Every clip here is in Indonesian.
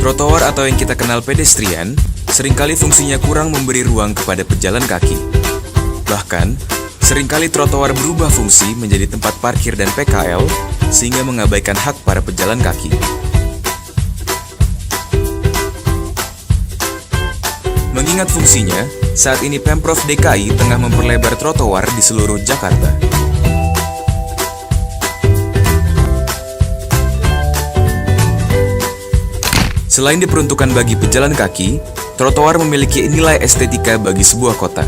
Trotoar atau yang kita kenal pedestrian, seringkali fungsinya kurang memberi ruang kepada pejalan kaki. Bahkan, seringkali trotoar berubah fungsi menjadi tempat parkir dan PKL, sehingga mengabaikan hak para pejalan kaki. Mengingat fungsinya, saat ini Pemprov DKI tengah memperlebar trotoar di seluruh Jakarta. Selain diperuntukkan bagi pejalan kaki, trotoar memiliki nilai estetika bagi sebuah kota.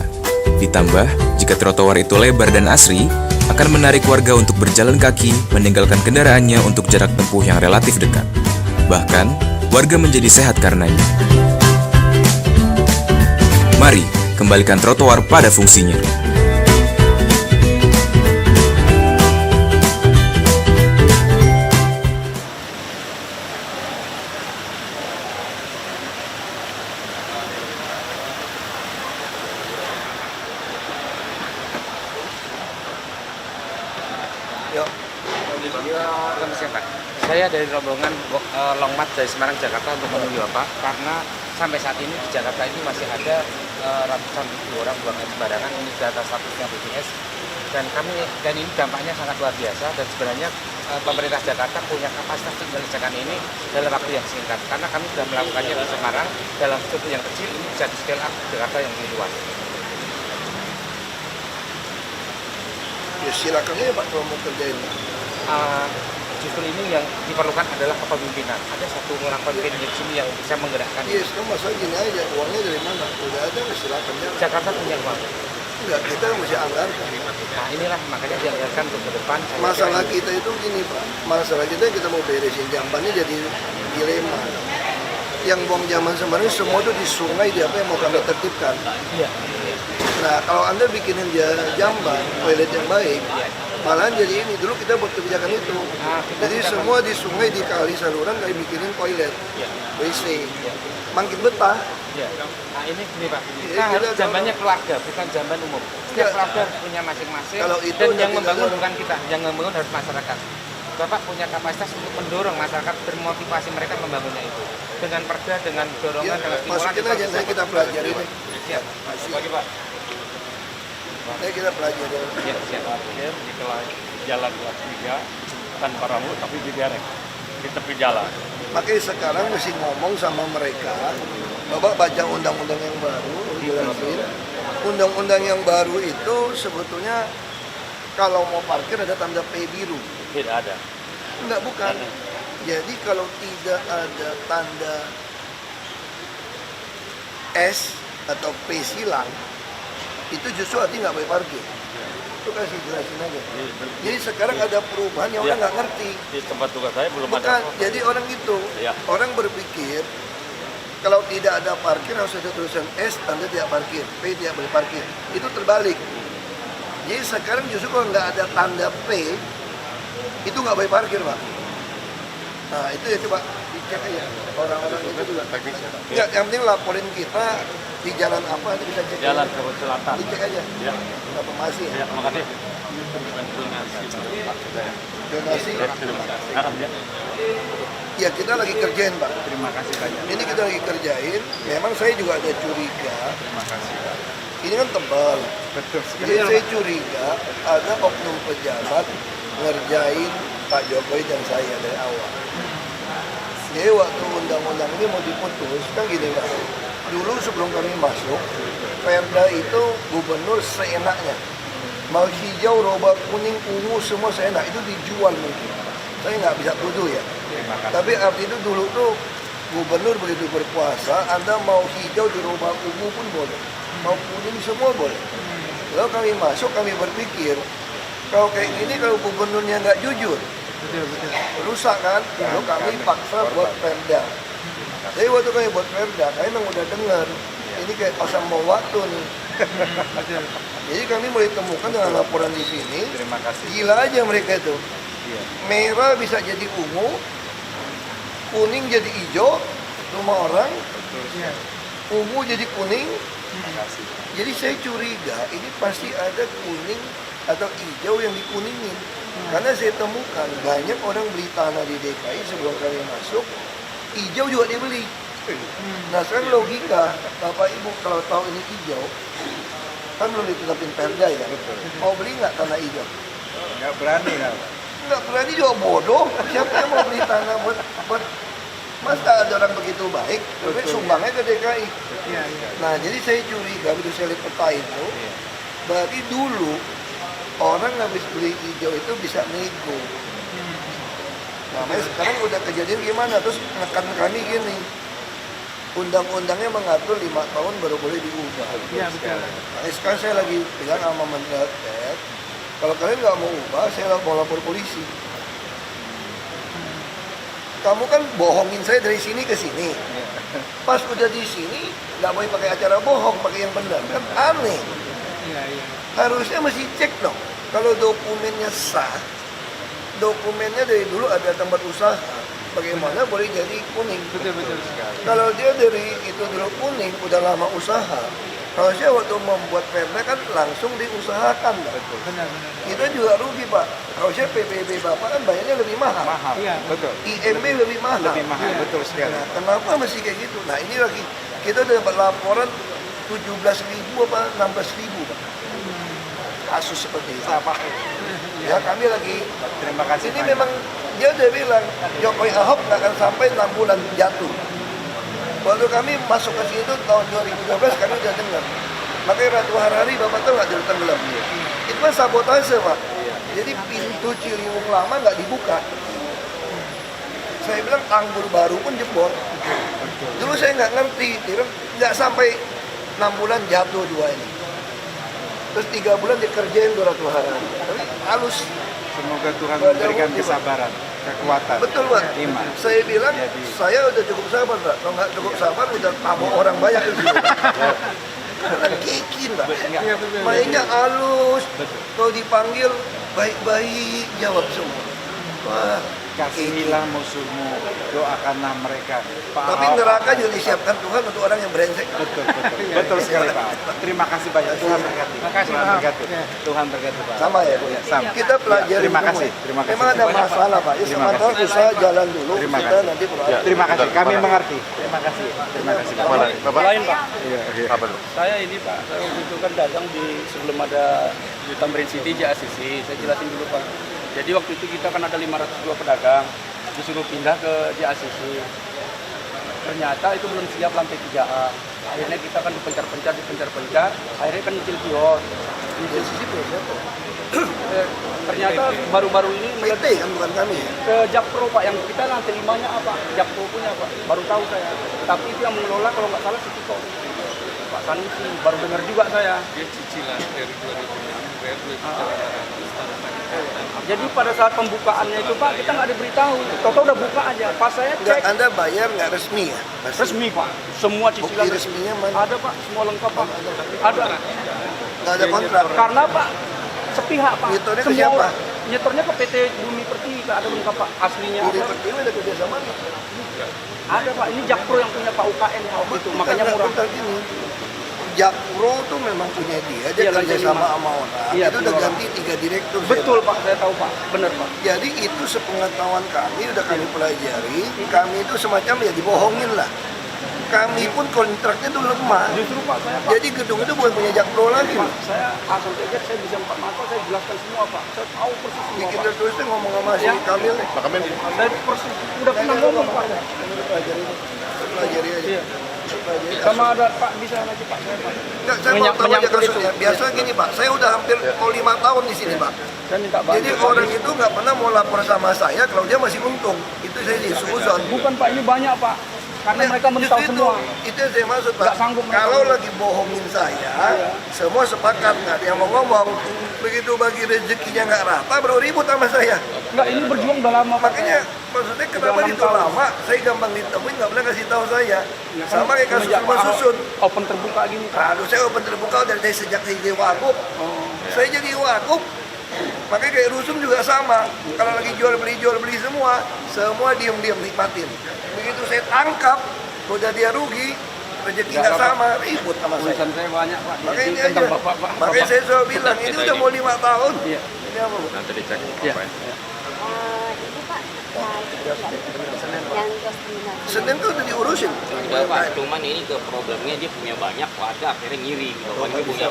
Ditambah, jika trotoar itu lebar dan asri, akan menarik warga untuk berjalan kaki, meninggalkan kendaraannya untuk jarak tempuh yang relatif dekat. Bahkan, warga menjadi sehat karenanya. Mari, kembalikan trotoar pada fungsinya. Yuk. Pak. Saya dari rombongan Longmat dari Semarang, Jakarta untuk menuju Bapak karena sampai saat ini di Jakarta ini masih ada ratusan ribu orang buang air sembarangan. Ini data statusnya BPS dan ini dampaknya sangat luar biasa dan sebenarnya pemerintah Jakarta punya kapasitas untuk menyelesaikan ini dalam waktu yang singkat karena kami sudah melakukannya di Semarang dalam struktur yang kecil, ini bisa di scale up Jakarta yang lebih luas. Ya silakan aja Pak kalau mau kerjain. Justru ini yang diperlukan adalah kepemimpinan. Ada satu orang pemimpin di sini yang bisa menggerakkan. Iya, sekarang masalah gini aja, uangnya dari mana? Udah ada, silakan ya. Jakarta punya uang. Enggak, kita mesti anggarkan. Nah inilah makanya dianggarkan untuk ke depan. Masalah kita itu gini Pak, masalah kita mau beresin jambannya jadi dilema. Yang buang jamban sebenarnya semua itu di sungai di apa yang mau kami tertibkan. Iya. Nah kalau Anda bikinin jamban, toilet yang baik, malahan jadi ini, dulu kita buat kebijakan itu. Jadi semua di sungai, di kali, saluran kami bikinin toilet, WC, makin betah. Ya. Nah ini gini Pak, kita harus jambannya keluarga, bukan jamban umum. Setiap keluarga harus punya masing-masing, dan yang membangun bukan kita, yang membangun harus masyarakat. Bapak punya kapasitas untuk mendorong masyarakat, bermotivasi mereka membangunnya itu. Dengan perda, dengan dorongan, dengan stimulan. Masukin aja, saya kita pelajari ini. Siap, bagi Pak. Saya kita pelajari. Siap. Parkir di jalan kelas 3 tanpa rambu tapi di derek di tepi jalan. Makanya sekarang mesti ngomong sama mereka. Bapak baca undang-undang yang baru, jelasin. Undang-undang yang baru itu sebetulnya kalau mau parkir ada tanda P biru. Tidak ada. Enggak, bukan. Jadi kalau tidak ada tanda S atau P silang, itu justru artinya nggak boleh parkir. Itu kasih jelasin aja. Jadi sekarang ada perubahan yang orang nggak ngerti. Di tempat tugas saya belum Bukan, ada. jadi orang itu, orang berpikir kalau tidak ada parkir harus ada tulisan S, tanda tidak parkir, P tidak boleh parkir. Itu terbalik. Jadi sekarang justru kalau nggak ada tanda P, itu nggak boleh parkir Pak. Nah itu ya coba dicek aja orang-orang itu juga. Nggak, yang penting laporin kita di jalan apa, nanti bisa cek. Jalan ke selatan. Dicek aja. Ya. Informasi ya. Ya, makasih. Donasi. Terima kasih. Ya kita lagi kerjain Pak. Terima kasih banyak. Ini kita lagi kerjain. Memang saya juga ada curiga. Terima kasih Pak. Ini kan tebal. Betul Jadi saya curiga ada oknum pejabat ngerjain Pak Jokowi dan saya dari awal. Jadi waktu undang-undang ini mau diputus, kan gini Pak. Dulu sebelum kami masuk, Perda itu gubernur seenaknya. Mau hijau, roba, kuning, ungu, semua seenak. Itu dijual mungkin. Saya nggak bisa tuduh ya. Tapi arti itu dulu tuh gubernur begitu berkuasa, Anda mau hijau dirubah ungu pun boleh. Mau kuning semua boleh. Lalu kami masuk, kami berpikir, kalau kayak gini kalau gubernurnya nggak jujur, rusak kan? Lalu kami paksa buat Perda. Jadi waktu kami buat Perda, kami memang udah dengar ini kayak pasang bom waktu nih. Jadi kami mulai temukan dengan laporan di sini. Terima kasih. Gila aja mereka itu. Merah bisa jadi ungu, kuning jadi hijau, rumah orang, ungu jadi kuning. Jadi saya curiga ini pasti ada kuning atau hijau yang dikuningin. Karena saya temukan banyak orang beli tanah di DKI sebelum kami masuk, hijau juga dibeli. Nah sekarang logika, Bapak Ibu kalau tahu ini hijau, kan belum ditetapin perda ya. Mau beli nggak tanah hijau? Nggak berani lah. Nggak berani juga bodoh. Siapa yang mau beli tanah buat masa ada orang begitu baik, tapi sumbangnya ke DKI. Nah jadi saya curiga, begitu saya lihat peta itu, berarti dulu orang habis beli hijau itu bisa nego. Nah sekarang udah kejadian gimana, terus ngekan kami gini, undang-undangnya mengatur 5 tahun baru boleh diubah. Iya betul. Nah, sekarang saya lagi bilang sama Mendatek, kalau kalian nggak mau ubah, saya mau lapor polisi. Kamu kan bohongin saya dari sini ke sini. Pas udah di sini, nggak boleh pakai acara bohong, pakai yang benar. Kan aneh. Iya. Harusnya mesti cek dong. Kalau dokumennya sah, dokumennya dari dulu ada tempat usaha, bagaimana boleh jadi kuning. Betul. Kalau dia dari itu dulu kuning, udah lama usaha, harusnya waktu membuat perda kan langsung diusahakan. Benar. Kita juga rugi Pak. Harusnya PBB Bapak kan bayarnya lebih mahal. Iya. Betul. IMB lebih mahal. Betul sekali. Nah, kenapa masih kayak gitu? Nah ini lagi kita udah dapat laporan 17.000 apa 16.000 Pak. Kasus seperti itu. Ya kami lagi. Terima kasih. Ini memang dia udah bilang Jokowi Ahok nggak akan sampai 6 bulan jatuh. Waktu kami masuk ke situ tahun 2012 kami udah dengar. Makanya Ratu Harari Bapak tahu nggak tenggelam. Itu kan sabotase Pak. Jadi pintu Ciliwung lama nggak dibuka. Saya bilang tanggul baru pun jebol. Dulu saya nggak ngerti, nggak sampai 6 bulan jatuh dua ini. Terus 3 bulan dikerjain tuh Ratu Harari. Tapi halus. Semoga Tuhan Badan memberikan mungkin, kesabaran, kekuatan, Betul Pak. iman. Saya bilang Jadi, saya udah cukup sabar Pak. Kalau nggak cukup sabar udah tabok orang banyak di sini. Karena kikin Pak. Mainnya halus. Kalau dipanggil baik-baik jawab semua. Wah. kasihilah musuhmu, doakanlah mereka. Pak Tapi Ahok, neraka juga disiapkan Tuhan untuk orang yang brengsek. Betul sekali Pak. Terima kasih banyak. Tuhan berkati. Tuhan berkati. Tuhan berkati Pak. Sama ya? Ya, sama. Kita pelajari Terima semua. kasih. Terima kasih. Memang ada masalah Pak. Ya Terima sementara kasih. usaha jalan dulu. Terima Kita kasih. nanti pelajari. Terima kasih. Kami mengerti. Terima kasih. Terima kasih. Pak. Lain Pak, Apa tuh? saya ini Pak, saya waktu itu kan datang sebelum ada di Tamrin City JACC, saya jelasin dulu Pak. Jadi waktu itu kita kan ada 502 pedagang, disuruh pindah ke JACC. Ternyata itu belum siap lantai 3A. Akhirnya kita kan dipencar-pencar, akhirnya kan nyicil kios. Nyicil situ siapa? Ternyata baru-baru ini PT kan bukan kami ya? ke Jakpro Pak, yang kita lantai 5-nya apa? Jakpro punya Pak, baru tahu saya. Tapi itu yang mengelola kalau nggak salah Siti kok. Pak Sanusi, baru dengar juga saya. Dia cicilan dari 2006 bayar 2 juta 500. Jadi pada saat pembukaannya itu Pak, kita nggak diberitahu. Toto udah buka aja. Pas saya Enggak, cek, Anda bayar nggak resmi ya? resmi Pak. Semua Bukti cicilan resminya mana? ada Pak, semua lengkap Pak. Ada. Nggak ada kontrak. Karena Pak, sepihak Pak. Nyetornya ke siapa? Nyetornya ke PT Bumi Pertiwi, Pak. Ada lengkap Pak. Aslinya Budi ada. Pertiwi ada kerjasama nih. Ada Pak. Ini Jakpro yang punya Pak UKM waktu itu, makanya murah. Bentar gini. Jakpro tuh memang punya dia Iya, kerja lantai sama 5. sama orang. Iya, Itu udah betul. ganti 3 direktur. Betul Pak, saya tahu Pak. Bener Pak. Jadi itu sepengetahuan kami, udah kami pelajari. Kami itu semacam ya dibohongin lah. Kami pun kontraknya tuh lemah. Justru Pak, saya Pak. Jadi gedung itu bukan punya Jakpro lagi. Pak, Pak. saya A sampai Z, saya bisa 4 mata, saya jelaskan semua Pak. Saya tahu persis semua Bikin Pak. tertulisnya ngomong sama si Ya. Kamil. Saya persis, udah pernah ngomong Pak. Pelajari aja. Iya. Pelajari. Sama ada Pak, bisa lagi Pak. Saya Pak. Nggak, saya mau tahu aja menyangkut kasusnya. itu. Biasa gini Pak, saya udah hampir mau 5 tahun di sini Pak. Saya minta bantu. Jadi orang itu nggak pernah mau lapor sama saya kalau dia masih untung. Itu saya disusun. Bukan Pak, ini banyak Pak. Karena mereka mental Justru semua. Itu yang saya maksud Pak. Nggak sanggup mereka. Kalau lagi bohongin saya, semua sepakat nggak ada yang mau ngomong. Begitu bagi rezekinya nggak rata, baru ribut sama saya. Enggak, ini berjuang udah lama Pak. Makanya maksudnya kenapa Udah 6 itu tahun. lama? Saya gampang ditemuin nggak pernah kasih tahu saya. Ya kan, Sama kayak kasus semenjak rumah Pak Ahok susun. Open terbuka gini Pak. Aduh, saya open terbuka dari sejak saya jadi wagub. Saya jadi wagub. Makanya kayak rusum juga sama. Kalau lagi jual beli semua diem nikmatin. Begitu saya tangkap, udah dia rugi, rezeki nggak sama, ribut sama saya. Urusan saya banyak Pak. Makanya Jadi ini tentang aja. Bapak. Makanya saya selalu bilang, ini udah mau 5 tahun. Iya. Ini apa Bu? Nanti dicek Iya. apa ya? Ibu Pak, Yang kios terminal. Senin tuh udah diurusin. Enggak Pak, cuman ini ke problemnya dia punya banyak warga akhirnya ngiri gitu. Pak ini punya.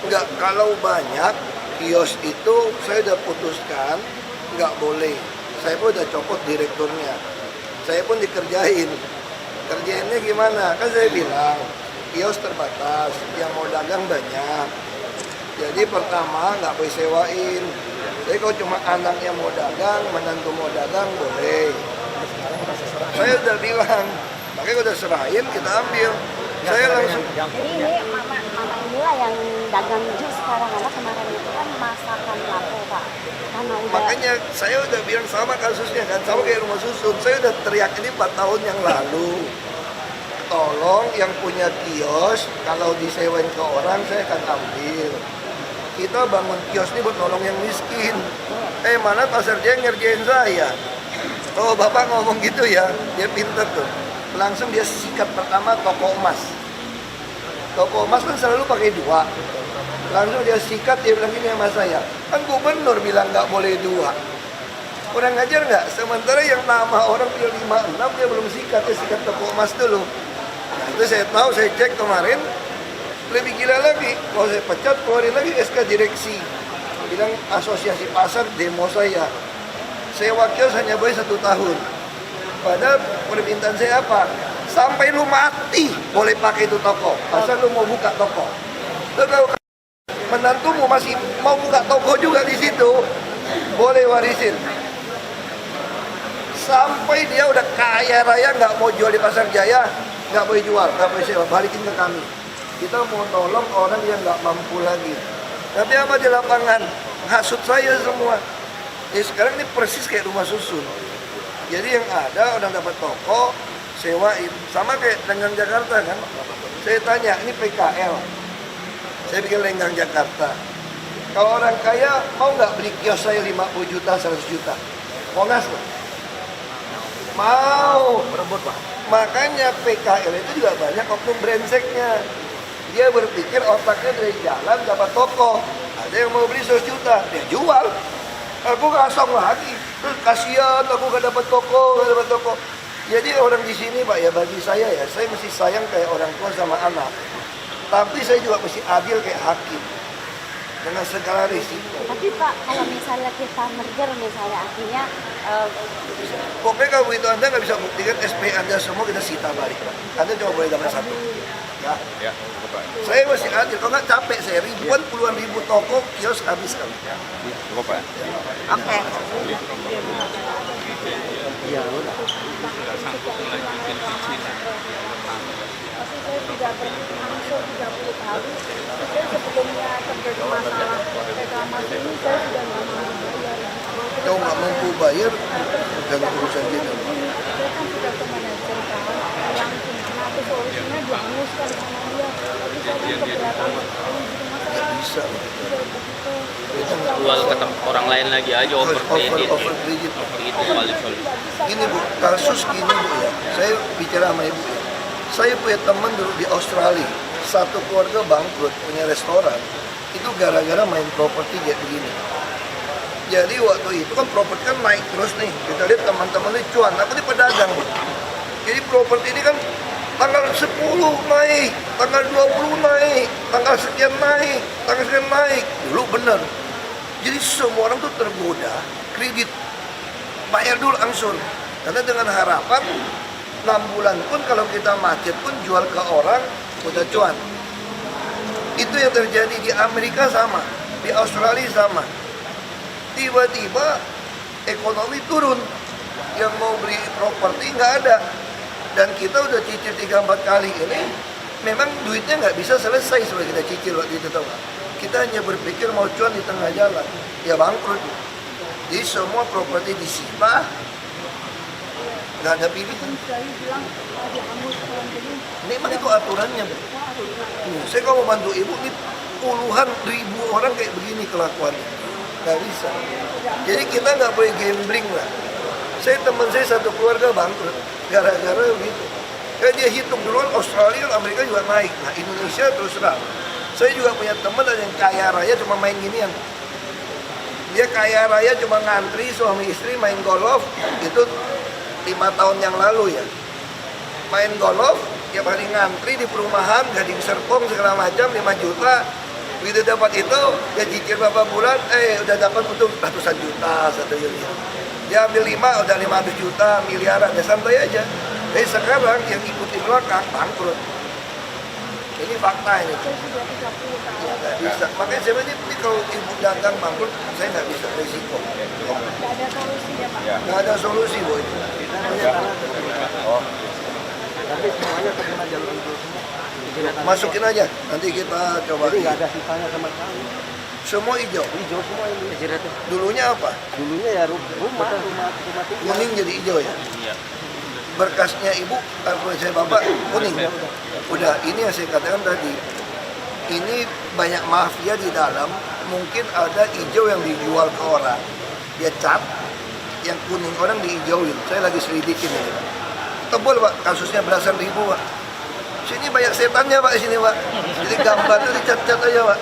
Enggak, kalau banyak kios itu saya udah putuskan nggak boleh. Saya pun udah copot direkturnya. Saya pun dikerjain. Kerjainnya gimana? Kan saya bilang kios terbatas, yang mau dagang banyak. Jadi pertama nggak boleh sewain. Jadi kalau cuma anaknya mau dagang, menantu mau dagang boleh. Saya udah bilang, makanya udah serahin kita ambil. Saya langsung. Jadi ini mama inilah yang dagang jus sekarang, karena kemarin itu kan masakan lapo Pak. Karena udah. Makanya saya udah bilang sama kasusnya kan, sama kayak rumah susun. Saya udah teriak ini 4 tahun yang lalu. Tolong yang punya kios, kalau disewain ke orang saya akan ambil. Kita bangun kios ini buat nolong yang miskin. Mana Pasar Jaya ngerjain saya. Oh Bapak ngomong gitu ya, dia pinter tuh. Langsung dia sikat pertama toko emas. Toko emas kan selalu pakai 2. Langsung dia sikat, dia bilang gini sama saya. Kan gubernur bilang nggak boleh 2. Kurang ajar nggak? Sementara yang nama orang pilih 5-6 dia belum sikat, dia sikat toko emas dulu. Nah, itu saya tahu, saya cek kemarin. Lebih gila lagi, kalau saya pecat keluarin lagi SK direksi. Bilang asosiasi pasar demo saya. Sewa kios hanya boleh 1 tahun. Padahal permintaan saya apa? Sampai lu mati boleh pakai itu toko. Asal lu mau buka toko. Lu tahu menantumu masih mau buka toko juga di situ, boleh warisin. Sampai dia udah kaya raya nggak mau jual di Pasar Jaya, nggak boleh jual, nggak boleh sewa, balikin ke kami. Kita mau tolong orang yang nggak mampu lagi. Tapi apa di lapangan? Hasut saya semua. Ya sekarang ini persis kayak rumah susun. Jadi yang ada orang dapat toko, sewain. Sama kayak Lenggang Jakarta kan. Saya tanya, ini PKL. Saya bikin Lenggang Jakarta. Kalau orang kaya mau nggak beli kios saya 50 juta, 100 juta? Mau nggak? Mau. Makanya PKL itu juga banyak oknum brandseknya. Dia berpikir otaknya dari jalan dapat toko. Ada yang mau beli 100 juta, dia jual. Aku kosong lagi. Kasihan aku gak dapat toko, Jadi orang di sini Pak ya, bagi saya ya, saya mesti sayang kayak orang tua sama anak. Tapi saya juga mesti adil kayak hakim. Dengan segala risiko. Tapi Pak, kalau misalnya kita merger misalnya artinya pokoknya kalau itu Anda nggak bisa buktikan SP Anda semua kita sita balik. Anda cuma boleh dapat 1. Ya. Saya masih adil, kalau nggak capek saya ribuan puluhan ribu toko kios habis kan. Oke. Saya sudah berlangsung 30 tahun. Saya sebelumnya terjadi masalah reklamasi ini saya sudah nggak mampu bayar. Kalau nggak mampu bayar, jangan urusan kita. Saya kan sudah ke manajer kan, langsung kenapa solusinya dihanguskan sama dia. Tapi saya kan keberatan Bisa. Jual ke orang lain lagi aja over kredit. Over kredit. Itu paling solusi. Ini Bu, kasus gini Bu ya. Saya bicara sama Ibu ya. Saya punya teman dulu di Australia. Satu keluarga bangkrut, punya restoran. Itu gara-gara main properti kayak begini. Jadi waktu itu kan properti kan naik terus nih. Kita lihat teman-teman ini cuan. Aku ini pedagang Bu. Jadi properti ini kan tanggal 10 naik, tanggal 20 naik, tanggal sekian naik, tanggal sekian naik. Dulu bener. Jadi semua orang tuh tergoda kredit. Bayar dulu langsung. Karena dengan harapan 6 bulan pun kalau kita macet pun jual ke orang udah cuan. Itu yang terjadi di Amerika sama, di Australia sama. Tiba-tiba ekonomi turun. Yang mau beli properti nggak ada. Dan kita udah cicil 3-4 kali ini, memang duitnya nggak bisa selesai sebagai kita cicil waktu itu, tahu nggak? Kita hanya berpikir mau cuan di tengah jalan, ya bangkrut. Jadi semua properti disita, nggak ada pilihan. Memang itu aturannya, Bu. Saya kalau mau bantu Ibu, ini puluhan ribu orang kayak begini kelakuannya, nggak bisa. Jadi kita nggak boleh gambling lah. Teman saya satu keluarga bangkrut gara-gara begitu. Kayak dia hitung duluan Australia, Amerika juga naik. Nah Indonesia terus terang. Saya juga punya teman ada yang kaya raya cuma main ginian. Dia kaya raya cuma ngantri suami istri main golf itu 5 tahun yang lalu ya. Main golf, tiap hari ngantri di perumahan, Gading Serpong segala macam 5 juta. Begitu dapat itu, dia cicil beberapa bulan, udah dapat untuk ratusan juta 1 unit. Dia ambil 5, udah 500 juta, miliaran, ya santai aja. Tapi sekarang yang ikuti belakang bangkrut. Ini fakta ini. Saya sudah 30 tahun. Ya, nggak bisa. Makanya saya ini kalau ibu dagang bangkrut, saya nggak bisa risiko. Nggak ada solusinya Pak. Nggak ada solusi, boy. Tapi semuanya terkena jalur itu semua. Masukin aja, nanti kita coba. Jadi nggak ada sisanya sama sekali. Semua hijau. Hijau semua ini. Dulunya apa? Dulunya ya rumah tinggal. Kuning jadi hijau ya? Berkasnya ibu, saya bapak kuning. Udah, ini yang saya katakan tadi. Ini banyak mafia di dalam. Mungkin ada hijau yang dijual ke orang. Dia cat, yang kuning orang dihijauin. Saya lagi selidikin ini. Tebal pak, kasusnya belasan ribu pak. Sini banyak setannya pak di sini pak. Jadi gambar itu dicat-cat aja pak.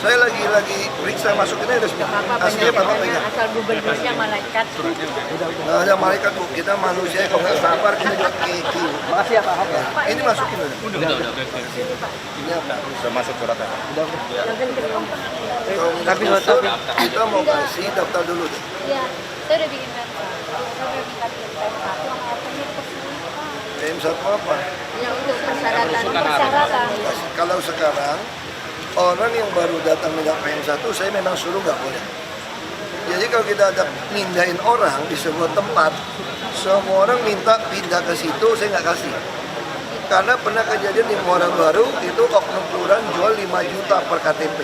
Saya lagi periksa masukinnya udah semua. Aslinya bapak pegang. Asal gubernurnya malaikat. Nggak ada malaikat bu, kita manusia kalau nggak sabar kita juga keki. Makasih ya Pak Ahok ya. Ini masukin udah. Ini apa? Sudah masuk suratnya. Tapi kita mau kasih daftar dulu deh. Iya, saya udah bikin kan. Saya udah minta bikin PM1 sama RT-nya kesulitan. PM1 apa? Yang untuk persyaratan. Kalau sekarang orang yang baru datang minta PM1 saya memang suruh nggak boleh. Jadi kalau kita ada mindahin orang di sebuah tempat, semua orang minta pindah ke situ, saya nggak kasih. Karena pernah kejadian di Muara Baru itu oknum kelurahan jual 5 juta per KTP.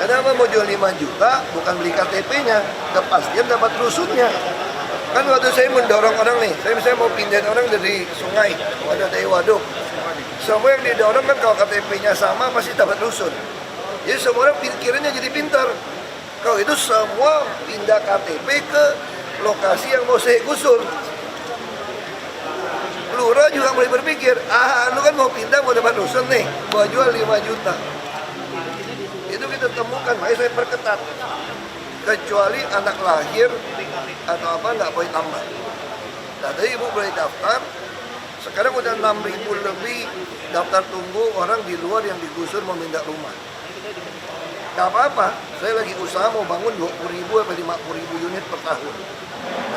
Kenapa mau jual 5 juta? Bukan beli KTP-nya, kepastian dapat rusunnya. Kan waktu saya mendorong orang nih, saya misalnya mau pindahin orang dari sungai, ada dari waduk. Semua yang didorong kan kalau KTP-nya sama pasti dapat rusun. Jadi semua orang pikirannya jadi pintar. Kalau itu semua pindah KTP ke lokasi yang mau saya gusur. Lurah juga mulai berpikir, lu kan mau pindah mau dapat rusun nih, mau jual 5 juta. Itu kita temukan, makanya saya perketat. Kecuali anak lahir atau apa nggak boleh tambah. Nah, tadi ibu boleh daftar. Sekarang udah 6.000 lebih daftar tunggu orang di luar yang digusur mau minta rumah. Gak apa-apa, saya lagi usaha mau bangun 20.000 atau 50.000 unit per tahun.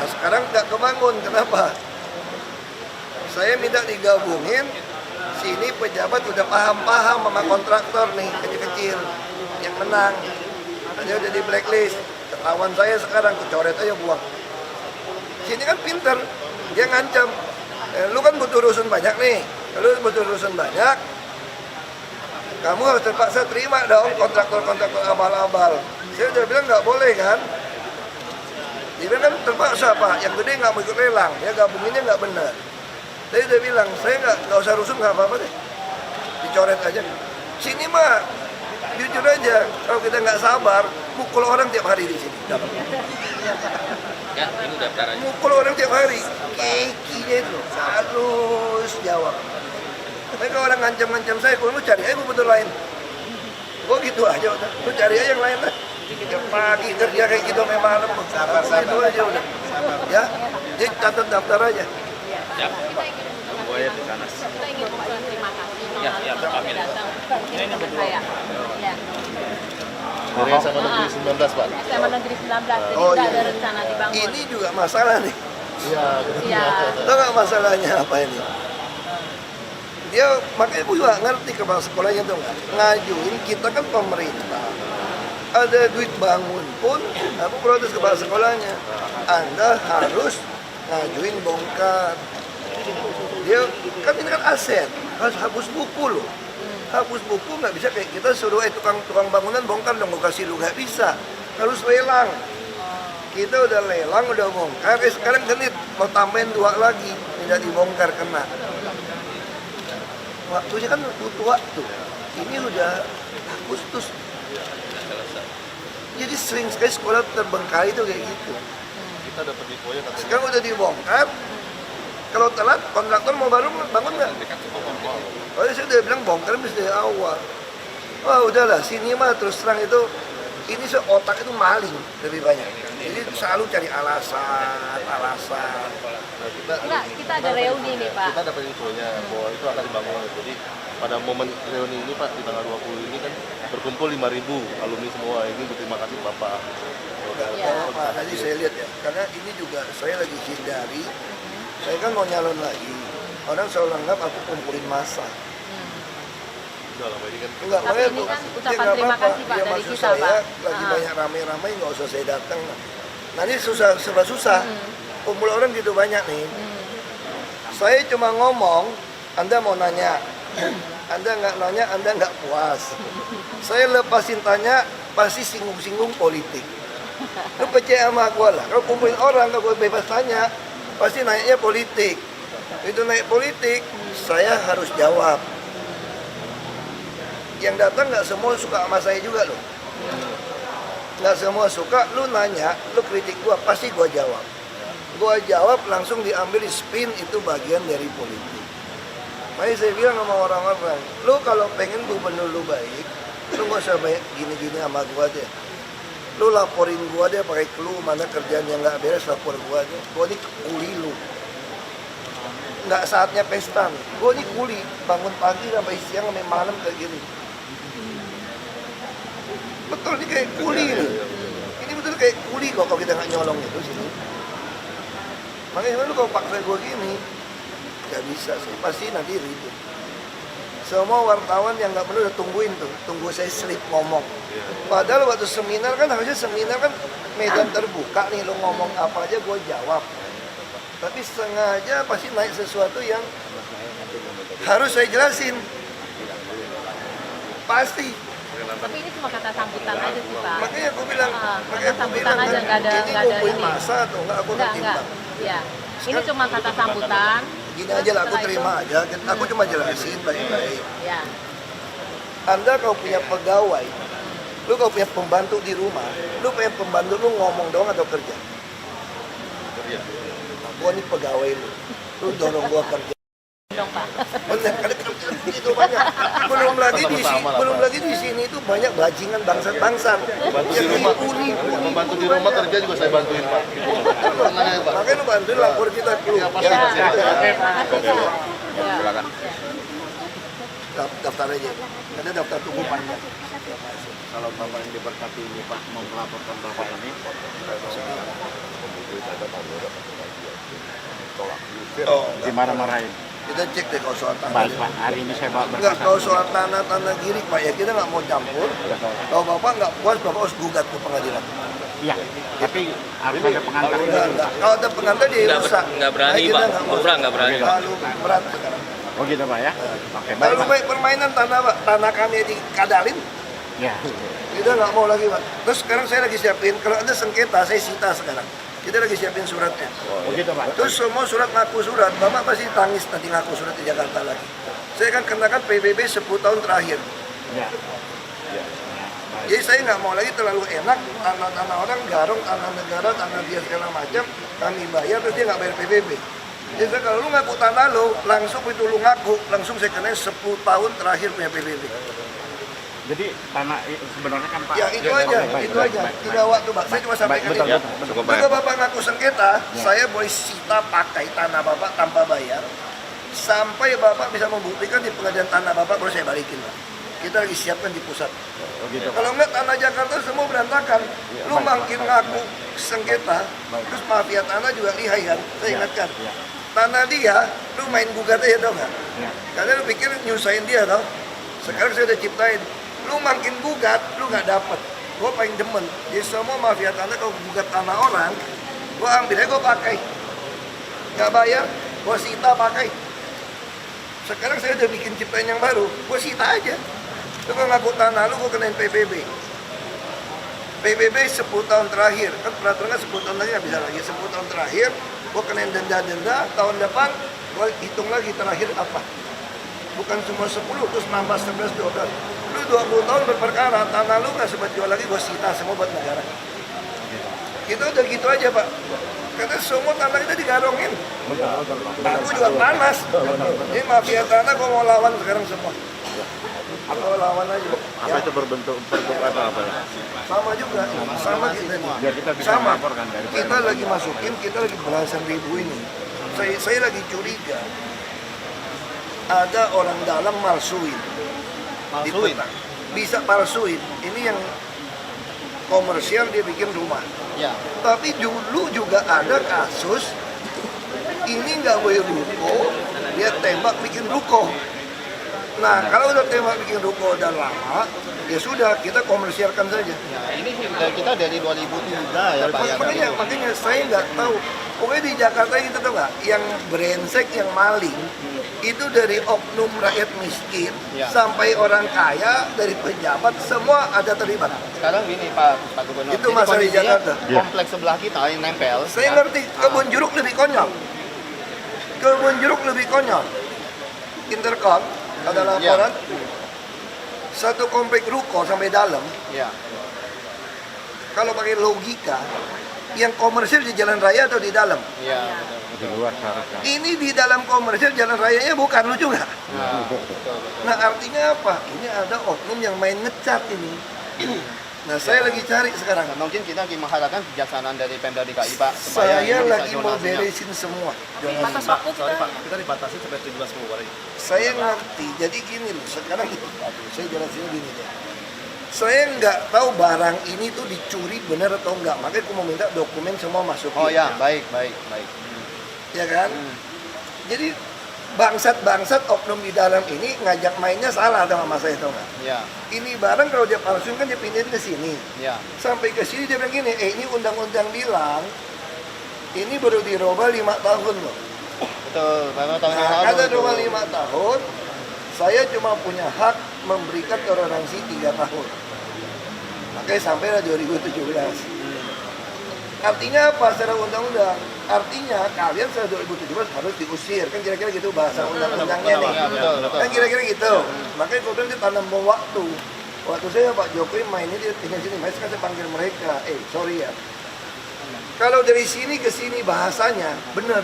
Nah sekarang nggak kebangun, kenapa? Saya minta digabungin, sini pejabat udah paham-paham sama kontraktor nih, kecil-kecil, yang menang. Dia udah di blacklist, ketahuan saya sekarang, kecoret aja buang. Sini kan pinter, dia ngancam. Lu kan butuh rusun banyak nih, lu butuh rusun banyak, kamu harus terpaksa terima dong kontraktor-kontraktor abal-abal. Saya udah bilang nggak boleh kan. Dia bilang kan terpaksa Pak, yang gede nggak mau ikut lelang, ya gabunginnya nggak benar. Saya udah bilang, saya nggak usah rusun nggak apa-apa deh, dicoret aja. Sini mah, jujur aja, kalau kita nggak sabar, mukul orang tiap hari di sini. Ya, ini daftar aja. Mukul orang tiap hari, kekinya itu harus jawab. Tapi kalau orang ngancam-ngancam saya, kalau lu cari aja betul lain. Gue gitu aja udah, lu cari aja yang lain lah. Tiap pagi kerja kayak gitu sampai malam. Sabar itu aja udah. Ya, jadi catat daftar aja. Ya. Buaya di sana. Kita ingin mengucapkan terima kasih Ya, ya, Pak Amir. datang bersama saya. Ya. Dari SMA Negeri 19 Pak. SMA Negeri 19, jadi Oh, udah iya. ada rencana dibangun. Ini juga masalah nih. Iya. Iya. Tahu nggak masalahnya apa ini? Dia makanya aku juga ngerti kepala sekolahnya tuh nggak ngajuin, kita kan pemerintah ada duit bangun pun aku protes kepala sekolahnya, Anda harus ngajuin bongkar. Dia kan ini kan aset, harus hapus buku loh. Hapus buku nggak bisa kayak kita suruh tukang bangunan bongkar dong, gue kasih lu nggak bisa, harus lelang. Kita udah lelang, udah bongkar, sekarang genit mau tambahin 2 lagi, tidak dibongkar kena. Waktunya kan butuh waktu. Ini udah Agustus. Jadi sering sekali sekolah terbengkalai itu kayak gitu. Kita dapat infonya katanya. Sekarang udah dibongkar. Kalau telat, kontraktor mau baru bangun nggak? Oh, saya udah bilang bongkar mesti dari awal. Wah udahlah, sini mah terus terang itu Ini otak itu maling lebih banyak. Jadi selalu cari alasan. Enggak, kita ada reuni nih Pak. Kita dapat infonya bahwa itu akan dibangun. Jadi pada momen reuni ini Pak, di tanggal 20 ini kan berkumpul 5.000 alumni semua. Ini berterima kasih Bapak. Pak, tadi saya lihat ya, karena ini juga saya lagi hindari. Saya kan mau nyalon lagi. Orang selalu anggap aku kumpulin massa. Udah lah, Pak, ini kan Enggak, Tapi ini kan ucapan terima kasih Pak dari maksud kita saya, Pak. lagi banyak ramai-ramai nggak usah saya datang. Nanti serba susah. Kumpul orang gitu banyak nih. Saya cuma ngomong, Anda mau nanya. Anda nggak nanya, Anda nggak puas. Saya lepasin tanya, pasti singgung-singgung politik. Lu percaya sama gue lah. Kalau kumpulin orang, kalau gue bebas tanya, pasti naiknya politik. Itu naik politik, saya harus jawab. Yang datang nggak semua suka sama saya juga loh. Nggak semua suka, lu nanya, lu kritik gua, pasti gua jawab. Gua jawab langsung diambil spin, itu bagian dari politik. Makanya saya bilang sama orang-orang, lu kalau pengen gubernur lu baik, lu nggak usah banyak gini-gini sama gua deh. Lu laporin gua deh pakai clue, mana kerjaan yang nggak beres, lapor gua deh. Gua ini kuli lu. Nggak saatnya pesta nih. Gua ini kuli, bangun pagi sampai siang sampai malam kayak gini. Betul ini kayak kuli nih. Ini betul kayak kuli kok kalau kita nggak nyolong itu sini. Makanya lu kalau paksa gue gini, nggak bisa sih. Pasti nanti ribut. Semua wartawan yang nggak perlu udah tungguin tuh, tunggu saya slip ngomong. Padahal waktu seminar kan harusnya seminar kan medan terbuka nih, lu ngomong apa aja gue jawab. Tapi sengaja pasti naik sesuatu yang harus saya jelasin. Pasti. Tapi ini cuma kata sambutan aja sih Pak. Makanya aku bilang, sambutan aja, nggak ada ini ini. masa atau enggak, aku Enggak. timbang. Ya. Ini cuma kata sambutan. Gini aja lah, aku Setelah terima itu, aja. Aku cuma jelasin baik-baik. Ya. Anda kalau punya pegawai, lu kalau punya pembantu di rumah, lu punya pembantu lu ngomong doang atau kerja? kerja. Gua nih pegawai lu dorong gua kerja. Dong Pak. Benar, karena itu banyak. Belum lagi di sini itu banyak bajingan bangsat-bangsat. Bantu di rumah, membantu di rumah kerja juga saya bantuin Pak. Tenang ya Pak. Makanya lu bantuin lapor kita dulu. Ya, pasti, pasti. Silakan. Daftar aja. Ada daftar tunggu panjang. Kalau Bapak yang diberkati ini Pak mau melaporkan Bapak ini, dimarah-marahin. Kita cek deh kalau soal tanah. Baik Pak, hari ini saya bawa Enggak, berkas. kalau soal tanah girik Pak ya kita nggak mau campur. Kalau Bapak nggak puas, Bapak harus gugat ke pengadilan. Iya, tapi harus ada pengantar. Enggak. Kalau ada pengantar dia rusak. Nggak berani Nah, kita Pak, nggak mau. nggak berani. Terlalu berat sekarang. Oh gitu Pak ya? Oke, baik Terlalu Pak. baik permainan tanah Pak. Tanah kami dikadalin. Ya. Kita nggak mau lagi Pak. Terus sekarang saya lagi siapin, kalau ada sengketa saya sita sekarang. Kita lagi siapin suratnya. Oh gitu Pak. Terus semua surat ngaku surat, Bapak pasti tangis nanti ngaku surat di Jakarta lagi. Saya akan kenakan PBB 10 tahun terakhir. Ya. Jadi saya nggak mau lagi terlalu enak, tanah-tanah orang garong, tanah negara, tanah dia segala macam, kami bayar terus dia nggak bayar PBB. Jadi kalau lu ngaku tanah lo, langsung itu lu ngaku, langsung saya kenain 10 tahun terakhir punya PBB. Jadi tanah sebenarnya kan Pak. Ya itu aja, itu aja. Tidak waktu Pak, saya cuma sampaikan betul, ini. betul. Jika Bapak ngaku sengketa, saya boleh sita pakai tanah Bapak tanpa bayar. Sampai Bapak bisa membuktikan di pengadilan tanah Bapak, baru saya balikin Pak. Kita lagi siapkan di pusat. Oh, gitu, Kalau enggak tanah Jakarta semua berantakan. Lu makin ngaku sengketa, terus mafia tanah juga lihai kan. Saya ingatkan. Tanah dia, lu main gugat aja tau nggak? Karena lu pikir nyusahin dia tau. Sekarang saya udah ciptain. Lu makin gugat, lu nggak dapet. Gue paling demen. Jadi semua mafia tanah kalau gugat tanah orang, gue ambil aja gue pakai. Nggak bayar, gue sita pakai. Sekarang saya udah bikin ciptaan yang baru, gue sita aja. Lu kalau ngaku tanah lu, gue kenain PBB. PBB 10 tahun terakhir, kan peraturan 10 tahun lagi nggak bisa lagi. 10 tahun terakhir, gue kenain denda-denda, tahun depan gue hitung lagi terakhir apa. Bukan cuma 10, terus nambah 11, 12. Lu 20 tahun berperkara, tanah lu nggak sempat jual lagi, gue sita semua buat negara. Kita udah gitu aja Pak. Karena semua tanah kita digarongin. Aku juga panas. Ini mafia tanah gue mau lawan sekarang semua. Mau lawan aja. Apa itu berbentuk apa? Sama juga, sama kita nih. Biar kita bisa Sama. melaporkan dari Kita lagi masukin, kita lagi belasan ribu ini. Saya lagi curiga. Ada orang dalam malsuin. Malsuin? Bisa palsuin. Ini yang komersial dia bikin rumah. Ya. Tapi dulu juga ada kasus ini nggak boleh ruko, dia tembak bikin ruko. Nah, kalau udah tembak bikin ruko udah lama, ya sudah kita komersialkan saja. Ya, ini kita dari 2003 ya Pak ya. Makanya saya nggak tahu. Pokoknya di Jakarta kita tahu nggak, yang brengsek, yang maling, itu dari oknum rakyat miskin Ya. sampai orang kaya, dari pejabat, semua ada terlibat. Sekarang gini Pak Gubernur. Itu Jadi masalah di kondisinya Jakarta. Kompleks sebelah kita yang nempel. Saya ya. ngerti, kebun jeruk lebih konyol. Kebun jeruk lebih konyol. Intercom ada laporan, satu komplek ruko sampai dalam. Ya. Kalau pakai logika, yang komersial di jalan raya atau di dalam? Iya. di luar seharusnya. Ini di dalam komersial jalan rayanya bukan, lu juga. Nah, betul. Nah, artinya apa? Ini ada oknum yang main ngecat ini. Nah, saya lagi cari sekarang. Nah, mungkin kita mengharapkan kebijaksanaan dari Pemda DKI Pak supaya Saya ini bisa lagi mau zonasinya. beresin semua. Batas waktu kita. Kita dibatasi sampai 17 Februari. Saya ngerti, jadi gini loh, sekarang saya jelasin gini deh. Saya nggak tahu barang ini tuh dicuri bener atau enggak, makanya aku mau minta dokumen semua masukin. Oh ya, baik. Ya kan? Jadi bangsat-bangsat oknum di dalam ini ngajak mainnya salah sama saya tahu nggak? Ya, Ini barang kalau dia palsuin kan dia pindahin ke sini. ya. Sampai ke sini dia bilang gini, ini undang-undang bilang ini baru dirubah 5 tahun loh. Betul, baru tahun yang Nah, lalu. kata itu. rumah 5 tahun, saya cuma punya hak memberikan toleransi 3 tahun. Makanya sampailah 2017. Artinya apa secara undang-undang? Artinya kalian setelah 2017 harus diusir. Kan kira-kira gitu bahasa undang-undangnya nih. Ya, betul. Kan kira-kira gitu. Makanya gue bilang dia tanam bom waktu. Waktu saya Pak Jokowi main ini dia tinggal sini, mas kan saya panggil mereka. Sorry ya. Kalau dari sini ke sini bahasanya bener.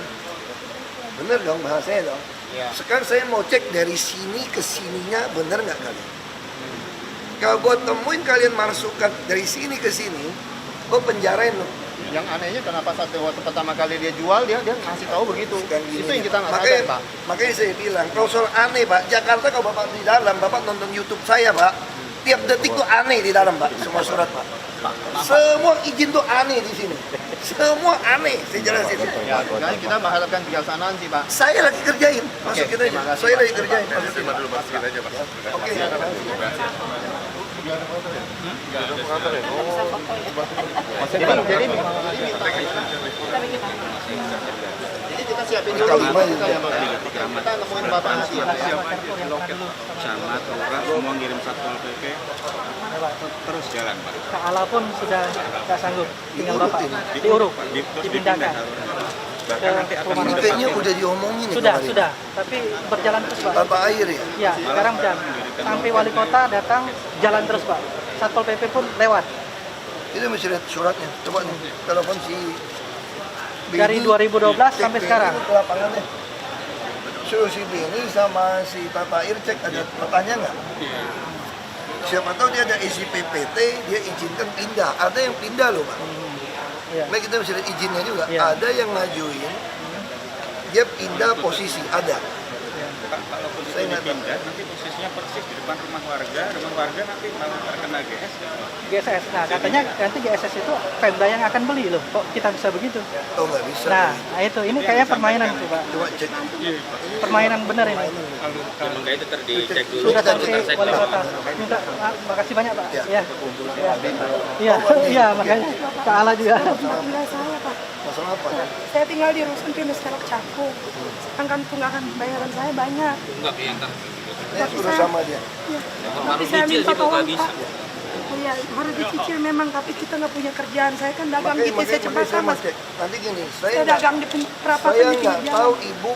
Bener dong bahasanya dong. Ya. Sekarang saya mau cek dari sini ke sininya bener nggak kalian? Kalau gue temuin kalian masukkan dari sini ke sini, gue penjarain loh. Yang anehnya kenapa waktu pertama kali dia jual dia ngasih tahu begitu. Kan gini, Itu yang kita nggak makanya, sadar Pak. makanya saya bilang, kalau soal aneh Pak, Jakarta kalau Bapak di dalam, Bapak nonton YouTube saya Pak, tiap detik tuh aneh di dalam Pak, semua surat Pak. Semua izin tuh aneh di sini. Semua aneh, saya jelasin. Ya, makanya kita mengharapkan kebijaksanaan sih Pak. Saya lagi kerjain, masukin aja. terima kasih, Saya Pak. lagi kerjain, masukin. Terima dulu masukin aja Pak. Oke. Jadi kita siapin dulu Kalimat kita ya Pak. Kita nemuin Bapak nanti ya. Camat, lurah, semua ngirim satpol PP terus jalan Pak. Kak Ala pun sudah nggak sanggup, tinggal Bapak diuruk, dipindahkan ke rumah Ini kayaknya udah diomongin nih kemarin. sudah, tapi berjalan terus Pak. Tata air ya? Ya, sekarang jam sampai wali kota datang jalan terus Pak. Satpol PP pun lewat. Itu mesti lihat suratnya. Coba nih, telepon si Dari Beni, 2012 cek sampai Beni sekarang. Ke lapangannya. Suruh si Beni sama si Tata Air cek ada petanya nggak? Siapa tahu dia ada isi PPT, dia izinkan pindah. Ada yang pindah loh Pak. Iya. Nah kita mesti lihat izinnya juga. Iya. Ada yang ngajuin, dia pindah posisi, ada. Kalau posisi Saya nggak tahu. dipindah, nanti posisinya persis di depan rumah warga nanti malah terkena GS. GSS. Nah, katanya nanti GSS itu Pemda yang akan beli loh. Kok kita bisa begitu? Oh nggak bisa. Nah, itu ini kayaknya permainan tuh Pak. Coba cek. Permainan benar ini. Makanya itu dicek dulu. Sudah sampai Polsek wali Bapak. kota. Minta makasih banyak Pak. Ya. Ya. Iya, iya makanya Kak Ala juga. Tinggal saya Pak. Masalah apa? Saya tinggal di Rusun Pinus Telok Cakung. Sedangkan tunggakan bayaran saya banyak. Enggak diantar. Ini suruh sama dia. Ya. Harus Tapi saya dicicil minta sih, Pak, tolong bisa. Pak. Oh iya, harus dicicil memang, tapi kita nggak punya kerjaan. Saya kan dagang di Makanya PC Cempaka saya mau Mas. cek. Nanti gini, Saya nggak- dagang di perapatan saya di nggak pinggir tahu jalan. ibu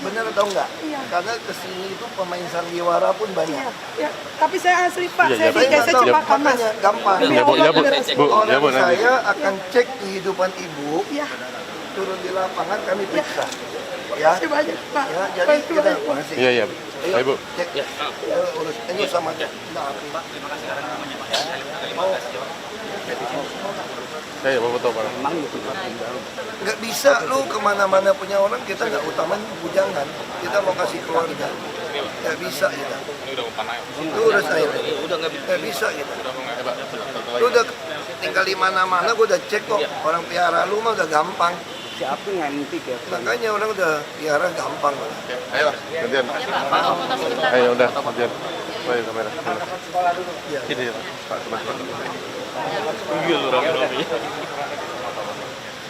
benar atau enggak. Iya. Karena kesini itu pemain sandiwara pun banyak. Iya, ya. Tapi saya asli Pak, saya di Saya nggak PC tahu, Cempaka Mas. makanya gampang. Demi Ya, Bu, Allah, ya, Bu. beneran. Bu, Orang Bu, nanti. saya akan cek kehidupan ibu, Iya. turun di lapangan kami periksa. Ya. Terima kasih banyak, Pak. Ya, jadi kita makasih. Iya, iya. Ayo, Bu. Cek. Ya. Urus ini sama Pak. Terima kasih karena namanya Pak. Saya foto Pak. Nggak bisa lu kemana-mana punya orang, kita nggak utamain bujangan, kita mau kasih keluarga. Nggak bisa kita. Itu udah saya. Nggak bisa kita. Lu udah tinggal di mana-mana, gua udah cek kok. Orang piara lu mah udah gampang. Siapa nganti ya? Makanya orang udah piara gampang. Ayo, gantian. Ayo, udah, gantian. Ayo, kamera. Ini, Pak.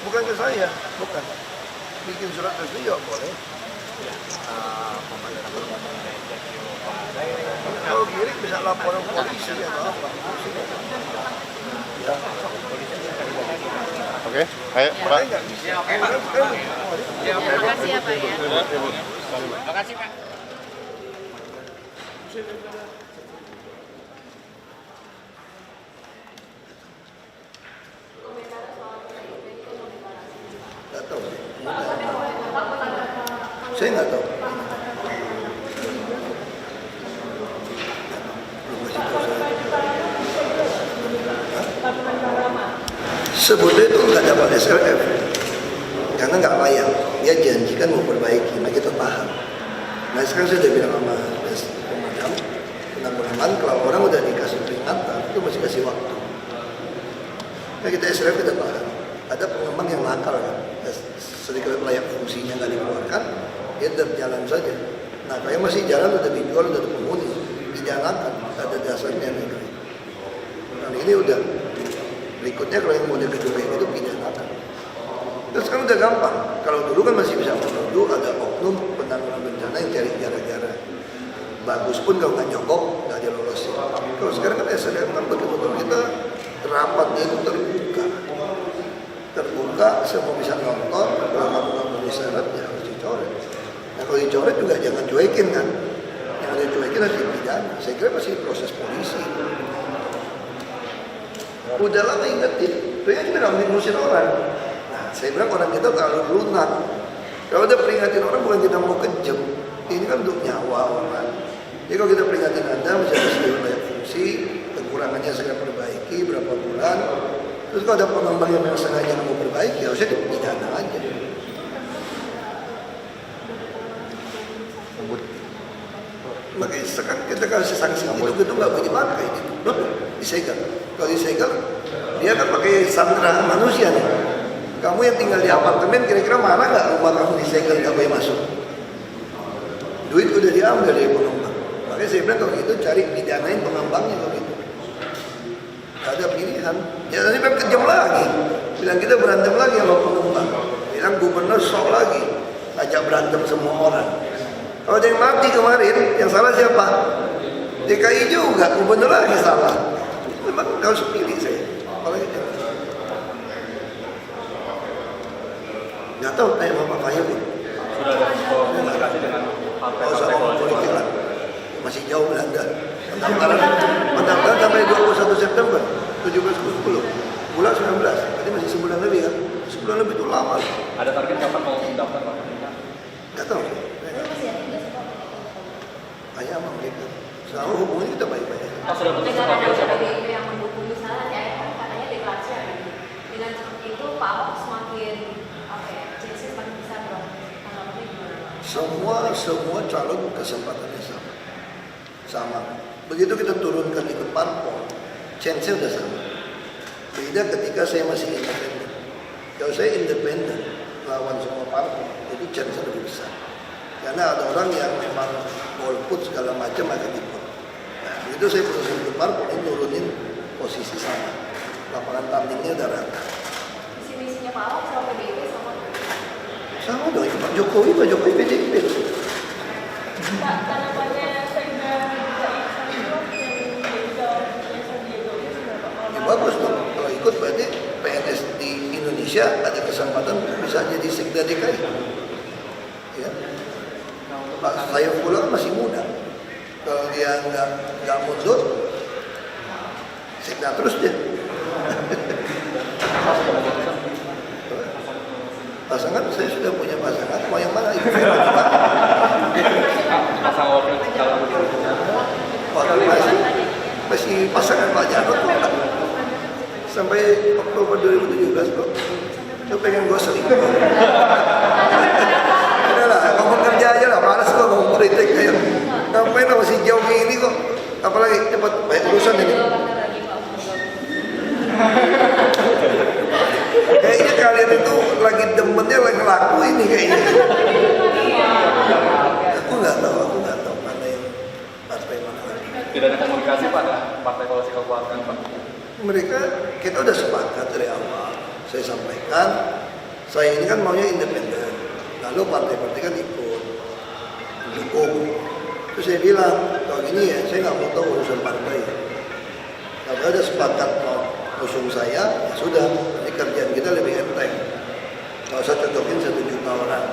Bukan ke saya, bukan. Bikin surat ke beliau boleh. Kalau giring bisa laporan polisi atau apa. Ya. Oke, ayo, Pak. Terima kasih ya Pak ya. Terima kasih Pak. Nggak tahu. Saya nggak tahu. Sebetulnya itu nggak dapat SLF karena nggak layak. Dia janjikan mau perbaiki, nah kita paham. Nah sekarang saya udah bilang sama pemadam, penanggulangan kalau orang udah dikasih peringatan itu masih kasih waktu. Nah kita SLF kita paham. Ada pengembang yang nakal kan, sedikit layak fungsinya nggak dikeluarkan, dia tetap jalan saja. Nah kalau yang masih jalan udah dijual udah penghuni, dijalankan, ada dasarnya negeri. Nah ini udah. Berikutnya kalau yang model kedua itu pidanakan. Terus kan udah gampang. Kalau dulu kan masih bisa menuduh ada oknum penanggulangan bencana yang cari gara-gara. Bagus pun kalau nggak nyogok nggak dilolosin. Kalau sekarang kan SDM kan betul-betul kita rapatnya itu terbuka, semua bisa nonton. Kalau nggak memenuhi syarat ya harus dicoret. Nah kalau dicoret juga jangan cuekin kan. Yang ada cuekin harus dipidana. Saya kira masih proses polisi. Udah lama ingetin, pengen bilang ngusir orang. Nah, saya bilang orang kita terlalu lunak. Kalau udah peringatin orang bukan kita mau kejam. Ini kan untuk nyawa orang. Jadi kalau kita peringatin Anda, misalnya sudah banyak fungsi, kekurangannya saya perbaiki berapa bulan. Terus kalau ada pengembang yang memang sengaja mau perbaiki, harusnya dipidana aja. Makanya sekarang kita kasih sanksi itu nggak boleh dipakai, disegel. Kalau disegel, dia kan pakai sandera manusia nih. Kamu yang tinggal di apartemen, kira-kira mana nggak rumah kamu disegel nggak boleh masuk? Duit udah diambil dari pengembang. Makanya saya bilang kalau gitu cari pidanain pengembangnya kalau gitu. Gak ada pilihan. Ya nanti kan kejam lagi. Bilang kita berantem lagi sama pengembang. Bilang gubernur sok lagi, ajak berantem semua orang. Kalau ada yang mati kemarin, yang salah siapa? DKI juga, gubernur lagi salah. Memang harus pilih saya. Kalau gitu. Nggak tahu, tanya sama Pak Fahim. Sudah ada komunikasi dengan partai-partai politik lah. Masih jauh Belanda. Pendaftaran sampai 21 September, 17-10. Bulan 19, berarti masih sebulan lebih kan? Sebulan lebih itu lama. Ada target kapan mau mendaftar Pak? Nggak tahu. Tanya sama mereka. Selama hubungan kita baik-baik. Pak sudah putus apa siapa? Yang mendukung misalnya katanya deklarasi hari ini. Dengan seperti itu Pak Ahok semakin chances semakin besar dong. Tanggapannya gimana? Semua calon kesempatannya sama. Begitu kita turunkan ikut parpol, chance-nya udah sama. Beda ketika saya masih independen. Kalau saya independen lawan semua parpol, itu chance-nya lebih besar. Karena ada orang yang memang golput segala macam akan ikut. Nah, begitu saya proses ikut parpol, ini turunin posisi sama. Lapangan tandingnya udah rata. Visi-misinya Pak Ahok sama PDIP sama? Sama dong, Pak Jokowi PDIP. Pak, tanggapannya Sekda Ya bagus dong, kalau ikut berarti PNS di Indonesia ada kesempatan bisa jadi Sekda DKI. Ya. Pak Saifullah masih muda, kalau dia nggak mundur, Sekda terus dia. Pasangan saya sudah punya pasangan, mau yang mana itu? demi pasangan Pak Jarod kok enggak. Sampai Oktober 2017 kok. Saya pengen gue selingkuh. Udahlah, ngomong kerja aja lah, malas kok ngomong politik kayak. Ngapain sama si Jomi ini kok, apalagi cepat banyak urusan ini. Kayaknya kalian itu lagi demennya lagi ngelaku ini kayaknya. Aku nggak tahu mana yang partai mana. Tidak ada komunikasi Pak, partai koalisi kekuatan Pak. Mereka, kita udah sepakat dari awal. Saya sampaikan, saya ini kan maunya independen. Lalu partai-partai kan ikut mendukung. Terus saya bilang, kalau gini ya, saya nggak mau tahu urusan partai. Kalau ada sepakat mau usung saya, ya sudah. Ini kerjaan kita lebih enteng. Nggak usah cocokin 1 juta orang.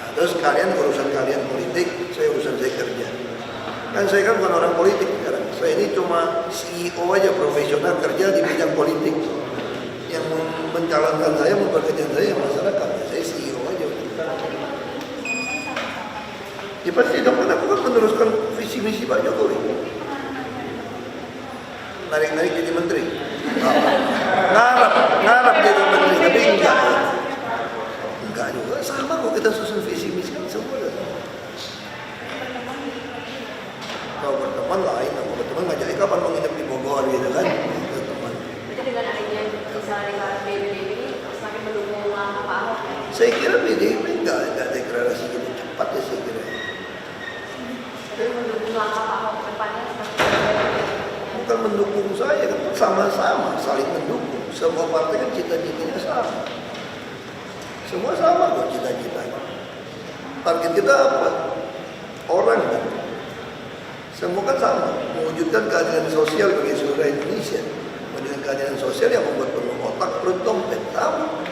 Nah, terus kalian urusan kalian politik, saya urusan saya kerja. Kan saya kan bukan orang politik sekarang. Saya ini cuma CEO aja profesional kerja di bidang politik. Yang mencalonkan saya, memperkerjakan saya masyarakat. Saya CEO aja. Ya pasti dong, kan aku kan meneruskan visi misi Pak Jokowi. Narik-narik jadi menteri. Ngarap jadi menteri, tapi enggak. Enggak juga, sama kok kita susun visi misi kan semua udah sama. Kalau berteman lain, kalau berteman ngajak kapan mau nginep di Bogor gitu kan. Berteman. Jadi dengan adanya misalnya deklarasi PDIP ini semakin mendukung langkah Pak Ahok. Saya kira PDIP enggak deklarasi gitu cepat ya saya kira. Jadi mendukung langkah Pak Ahok ke depannya seperti Bukan mendukung saya, kan sama-sama saling mendukung. Semua partai kan cita-citanya sama. Semua sama kok cita-citanya. Target kita apa? Orang kan. Semua kan sama, mewujudkan keadilan sosial bagi seluruh Indonesia. Mewujudkan keadilan sosial yang membuat penuh otak, perut, dompet, sama.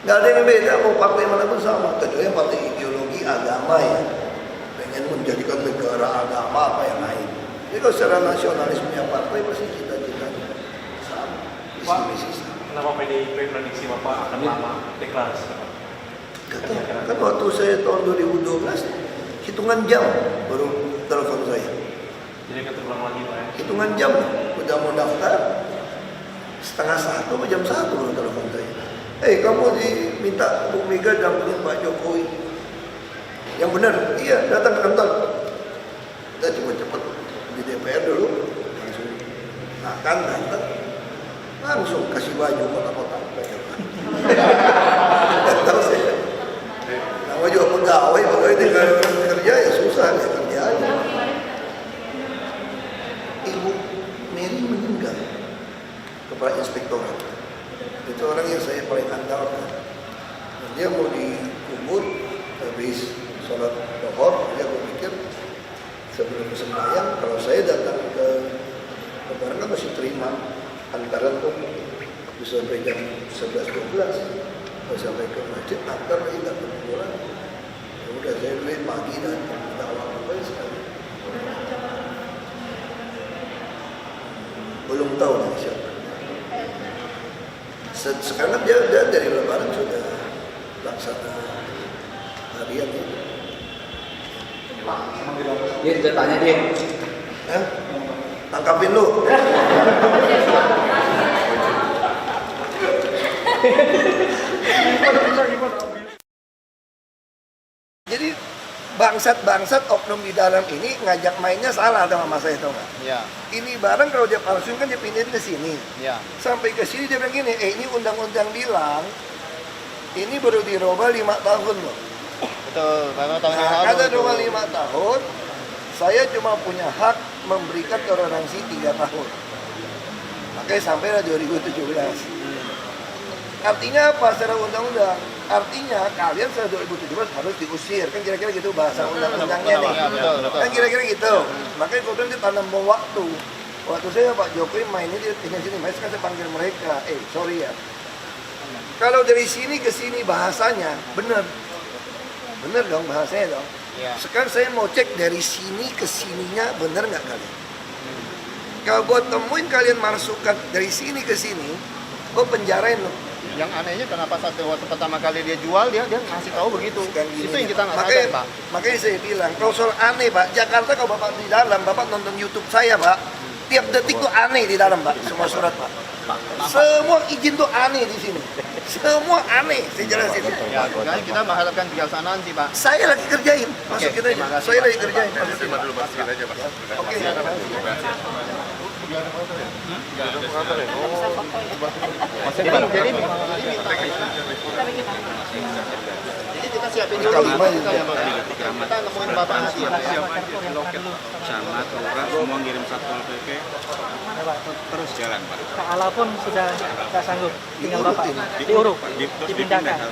Nggak ada yang beda, mau partai mana pun sama. Kecuali yang partai ideologi agama ya. Pengen menjadikan negara agama apa yang lain. Jadi kalau secara nasionalismenya partai pasti cita-citanya sama. Visi-misi sama. Kenapa PDIP prediksi Bapak akan lama deklarasi? Kan waktu saya tahun 2012, hitungan jam baru telepon saya. Jadi akan terulang lagi Pak ya? Hitungan jam, udah mau daftar, 12:30 jam 1 baru telepon saya. Kamu diminta Bu Mega dampingin Pak Jokowi. Yang benar, iya datang ke kantor. Kita cepet-cepet di DPR dulu, langsung datang, langsung kasih baju kotak-kotak. Nggak tahu saya. Nama juga pegawai, pegawai tinggal kerja ya susah, ya kerja aja. Ibu Mary meninggal, kepala inspektorat. Itu orang yang saya paling andalkan. Dan dia mau dikubur habis sholat zuhur, dia berpikir sebelum sembahyang kalau saya datang ke lebaran kan masih terima antaran tuh bisa sampai jam 11-12. Kalau sampai ke masjid antar lagi nggak pulang. Ya udah saya dulu pagi datang minta waktu baik sekali. Belum tahu nih siapa. Sekarang dia dari lebaran sudah laksana harian ini. Dia sudah tanya dia. Tangkapin lu. Jadi bangsat-bangsat oknum di dalam ini ngajak mainnya salah sama saya itu nggak? Ya. Ini barang kalau dia palsuin kan dia pindahin ke sini. Ya. Sampai ke sini dia bilang gini, ini undang-undang bilang ini baru dirubah 5 tahun loh. Betul, karena tahun yang Nah, lalu. kata dirubah 5 tahun, saya cuma punya hak memberikan toleransi 3 tahun. Makanya sampailah 2017. Artinya apa secara undang-undang? Artinya kalian setelah 2017 harus diusir. Kan kira-kira gitu bahasa undang-undangnya nih. Kan kira-kira gitu. Makanya gue bilang dia tanam bom waktu. Waktu saya Pak Jokowi mainnya dia tinggal sini. Makanya sekarang saya panggil mereka. Sorry ya. Kalau dari sini ke sini bahasanya bener. Bener dong bahasanya dong. Sekarang saya mau cek dari sini ke sininya bener nggak kalian? Kalau gue temuin kalian masukkan dari sini ke sini, gue penjarain loh. Yang anehnya kenapa waktu pertama kali dia jual dia ngasih tahu begitu. Itu yang kita nggak sadar, Pak. Makanya saya bilang, kalau soal aneh Pak, Jakarta kalau Bapak di dalam, Bapak nonton YouTube saya Pak, tiap detik tuh aneh di dalam Pak, semua surat Pak. Semua izin tuh aneh di sini. Semua aneh, saya jelasin. Ya, kita mengharapkan kebijaksanaan sih Pak. Saya lagi kerjain, masuk kita aja. Saya lagi kerjain. Terima dulu Pak, kita aja Pak. Oke. Jadi kita siapin dulu kita nemuin Bapak Hadi ya. Camat, lurah, semua ngirim satpol PP, terus jalan Pak. Kala pun sudah nggak sanggup, tinggal Bapak diuruk, dipindahkan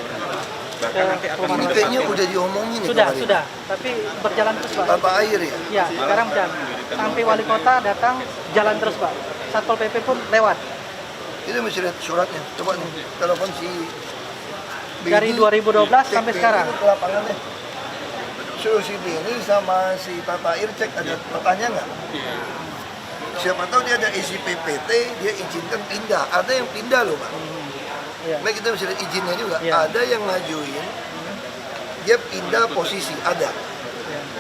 ke rumah Kayaknya udah diomongin sudah, tapi berjalan terus Pak. Bapak air ya? Ya, sekarang jalan. Sampai wali kota datang, jalan terus Pak. Satpol PP pun lewat. Itu mesti lihat suratnya. Coba nih, telepon si Dari 2012 sampai sekarang. Ke lapangannya. Suruh si Bini sama si Tata Air cek ada petanya nggak? Siapa tahu dia ada isi PPT, dia izinkan pindah. Ada yang pindah loh Pak. Nah kita mesti lihat izinnya juga. Ada yang ngajuin, dia pindah posisi, ada.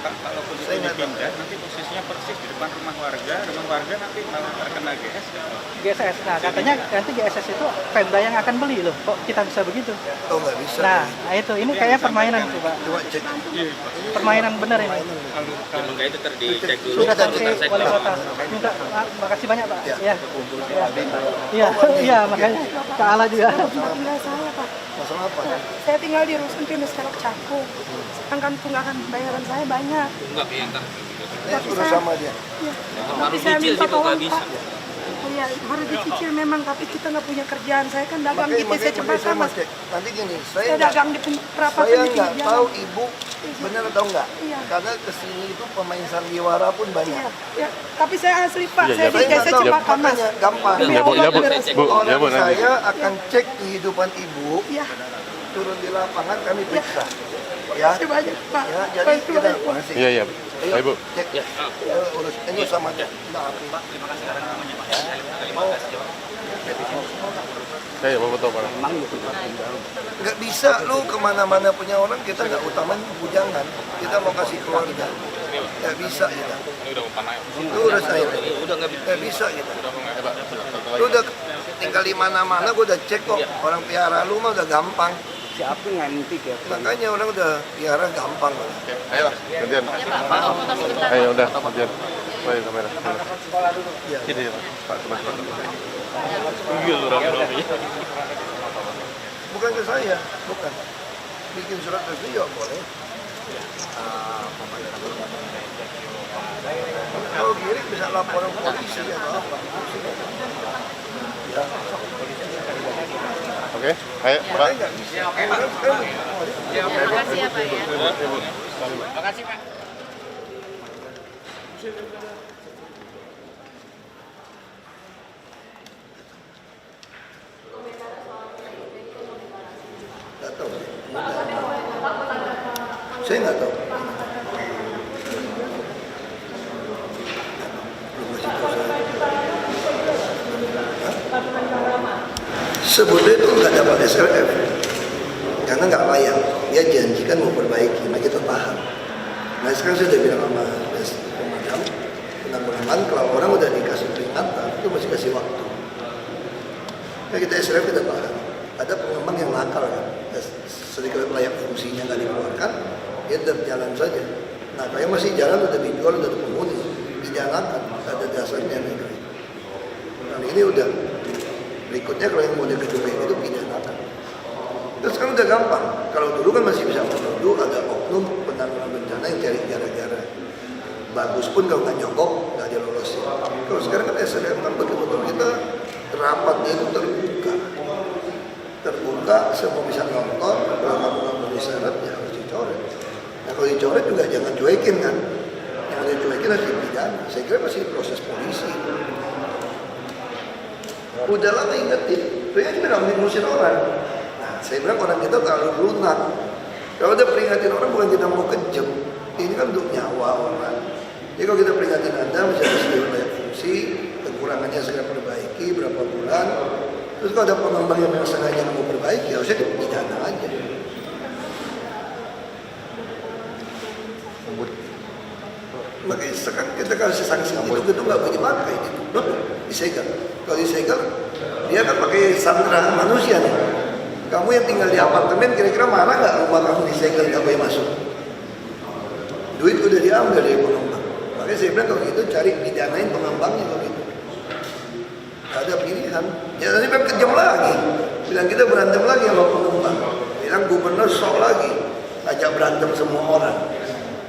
Pak, kalau posisi pindah, nanti posisinya persis di depan rumah warga nanti malah terkena GS. GSS, nah katanya nanti GSS itu Pemda yang akan beli loh, kok kita bisa begitu? Oh nggak bisa. Nah itu, ini kayaknya permainan tuh Pak. Coba cek. Permainan benar ini. Semoga itu dicek dulu. Sudah sampai wali kota. Minta makasih banyak Pak. Iya, makanya Kak Ala juga. Tinggal saya Pak. Masalah apa? Saya tinggal di Rusun Pinus Kelok Cakung. Sedangkan tunggakan bayaran saya banyak. Enggak piantar. Ini sudah sama dia. Tapi saya minta tolong Pak. Iya, harus dicicil memang, tapi kita nggak punya kerjaan. Saya kan dagang gitu, saya cepat sama. Nanti gini, Saya dagang di perapatan saya di nggak pinggir tahu jalan. ibu benar atau enggak. Iya. Karena kesini itu pemain sandiwara pun banyak. Iya, ya. Tapi saya asli Pak, saya di Saya desa nggak tahu, Cempaka Mas. makanya gampang. Demi Allah, beneran. Orang saya akan cek kehidupan ibu, Iya. turun di lapangan kami periksa. Ya. Terima kasih banyak Pak. Ya, jadi kita masih. Iya. Ayo, cek. Urus ini sama Pak. Terima kasih karena namanya Pak. Saya mau foto Pak. Nggak bisa lu kemana-mana punya orang, kita nggak utamain bujangan. Kita mau kasih keluarga. Nggak bisa kita. Lu udah saya. Nggak bisa kita. Lu udah tinggal di mana-mana, gua udah cek kok. Orang piara lu mah udah gampang. Siapa ngantik ya? Makanya orang udah piara gampang. Ayo lah, gantian. Ayo udah, gantian. Ayo kamera. Sini ya Pak, Pak. Bukan ke saya, bukan. Bikin surat ke dia boleh. Kalau giring bisa laporan polisi atau apa. Ya. Oke, ayo Pak. Makasih ya Pak ya. Makasih Pak. Nggak tahu. Saya nggak tahu. Sebetulnya itu nggak dapat SLF karena nggak layak. Dia janjikan mau perbaiki, nah kita paham. Nah sekarang saya udah bilang sama pemadam, penanggulangan kalau orang udah dikasih peringatan itu masih kasih waktu. Nah kita SLF kita paham. Ada pengembang yang nakal kan, sedikit layak fungsinya nggak dikeluarkan, dia berjalan saja. Nah kayak masih jalan udah dijual udah penghuni, dijalankan, ada dasarnya nih. Nah ini udah. Berikutnya kalau yang model kedua itu pidanakan. Terus sekarang udah gampang. Kalau dulu kan masih bisa menuduh ada oknum penanggulangan bencana yang cari gara-gara. Bagus pun kalau nggak nyogok nggak dilolosin. Kalau sekarang kan SDM kan betul-betul kita rapatnya itu terbuka, semua bisa nonton. Kalau kamu nggak memenuhi syarat ya harus dicoret. Nah kalau dicoret juga jangan cuekin kan. Yang dicuekin harus dipidana. Saya kira masih proses polisi. Udah lama ingetin, pengen bilang ngurusin orang. Nah, saya bilang orang kita terlalu lunak. Kalau udah peringatin orang bukan kita mau kejam, ini kan untuk nyawa orang. Jadi kalau kita peringatin Anda, misalnya sudah layak fungsi, kekurangannya segera perbaiki berapa bulan. Terus kalau ada pengembang yang sengaja mau perbaiki, harusnya dipidana aja. Makanya sekarang kita kasih sanksi itu gedung nggak boleh dipakai, disegel. Kalau disegel, dia kan pakai sandera manusia nih. Kamu yang tinggal di apartemen kira-kira mana nggak rumah kamu disegel nggak boleh masuk? Duit udah diambil dari pengembang. Makanya saya bilang kalau gitu cari pidanain pengembangnya kalau gitu. Gak ada pilihan. Ya nanti kan kejam lagi. Bilang kita berantem lagi sama pengembang. Bilang gubernur sok lagi. Ajak berantem semua orang.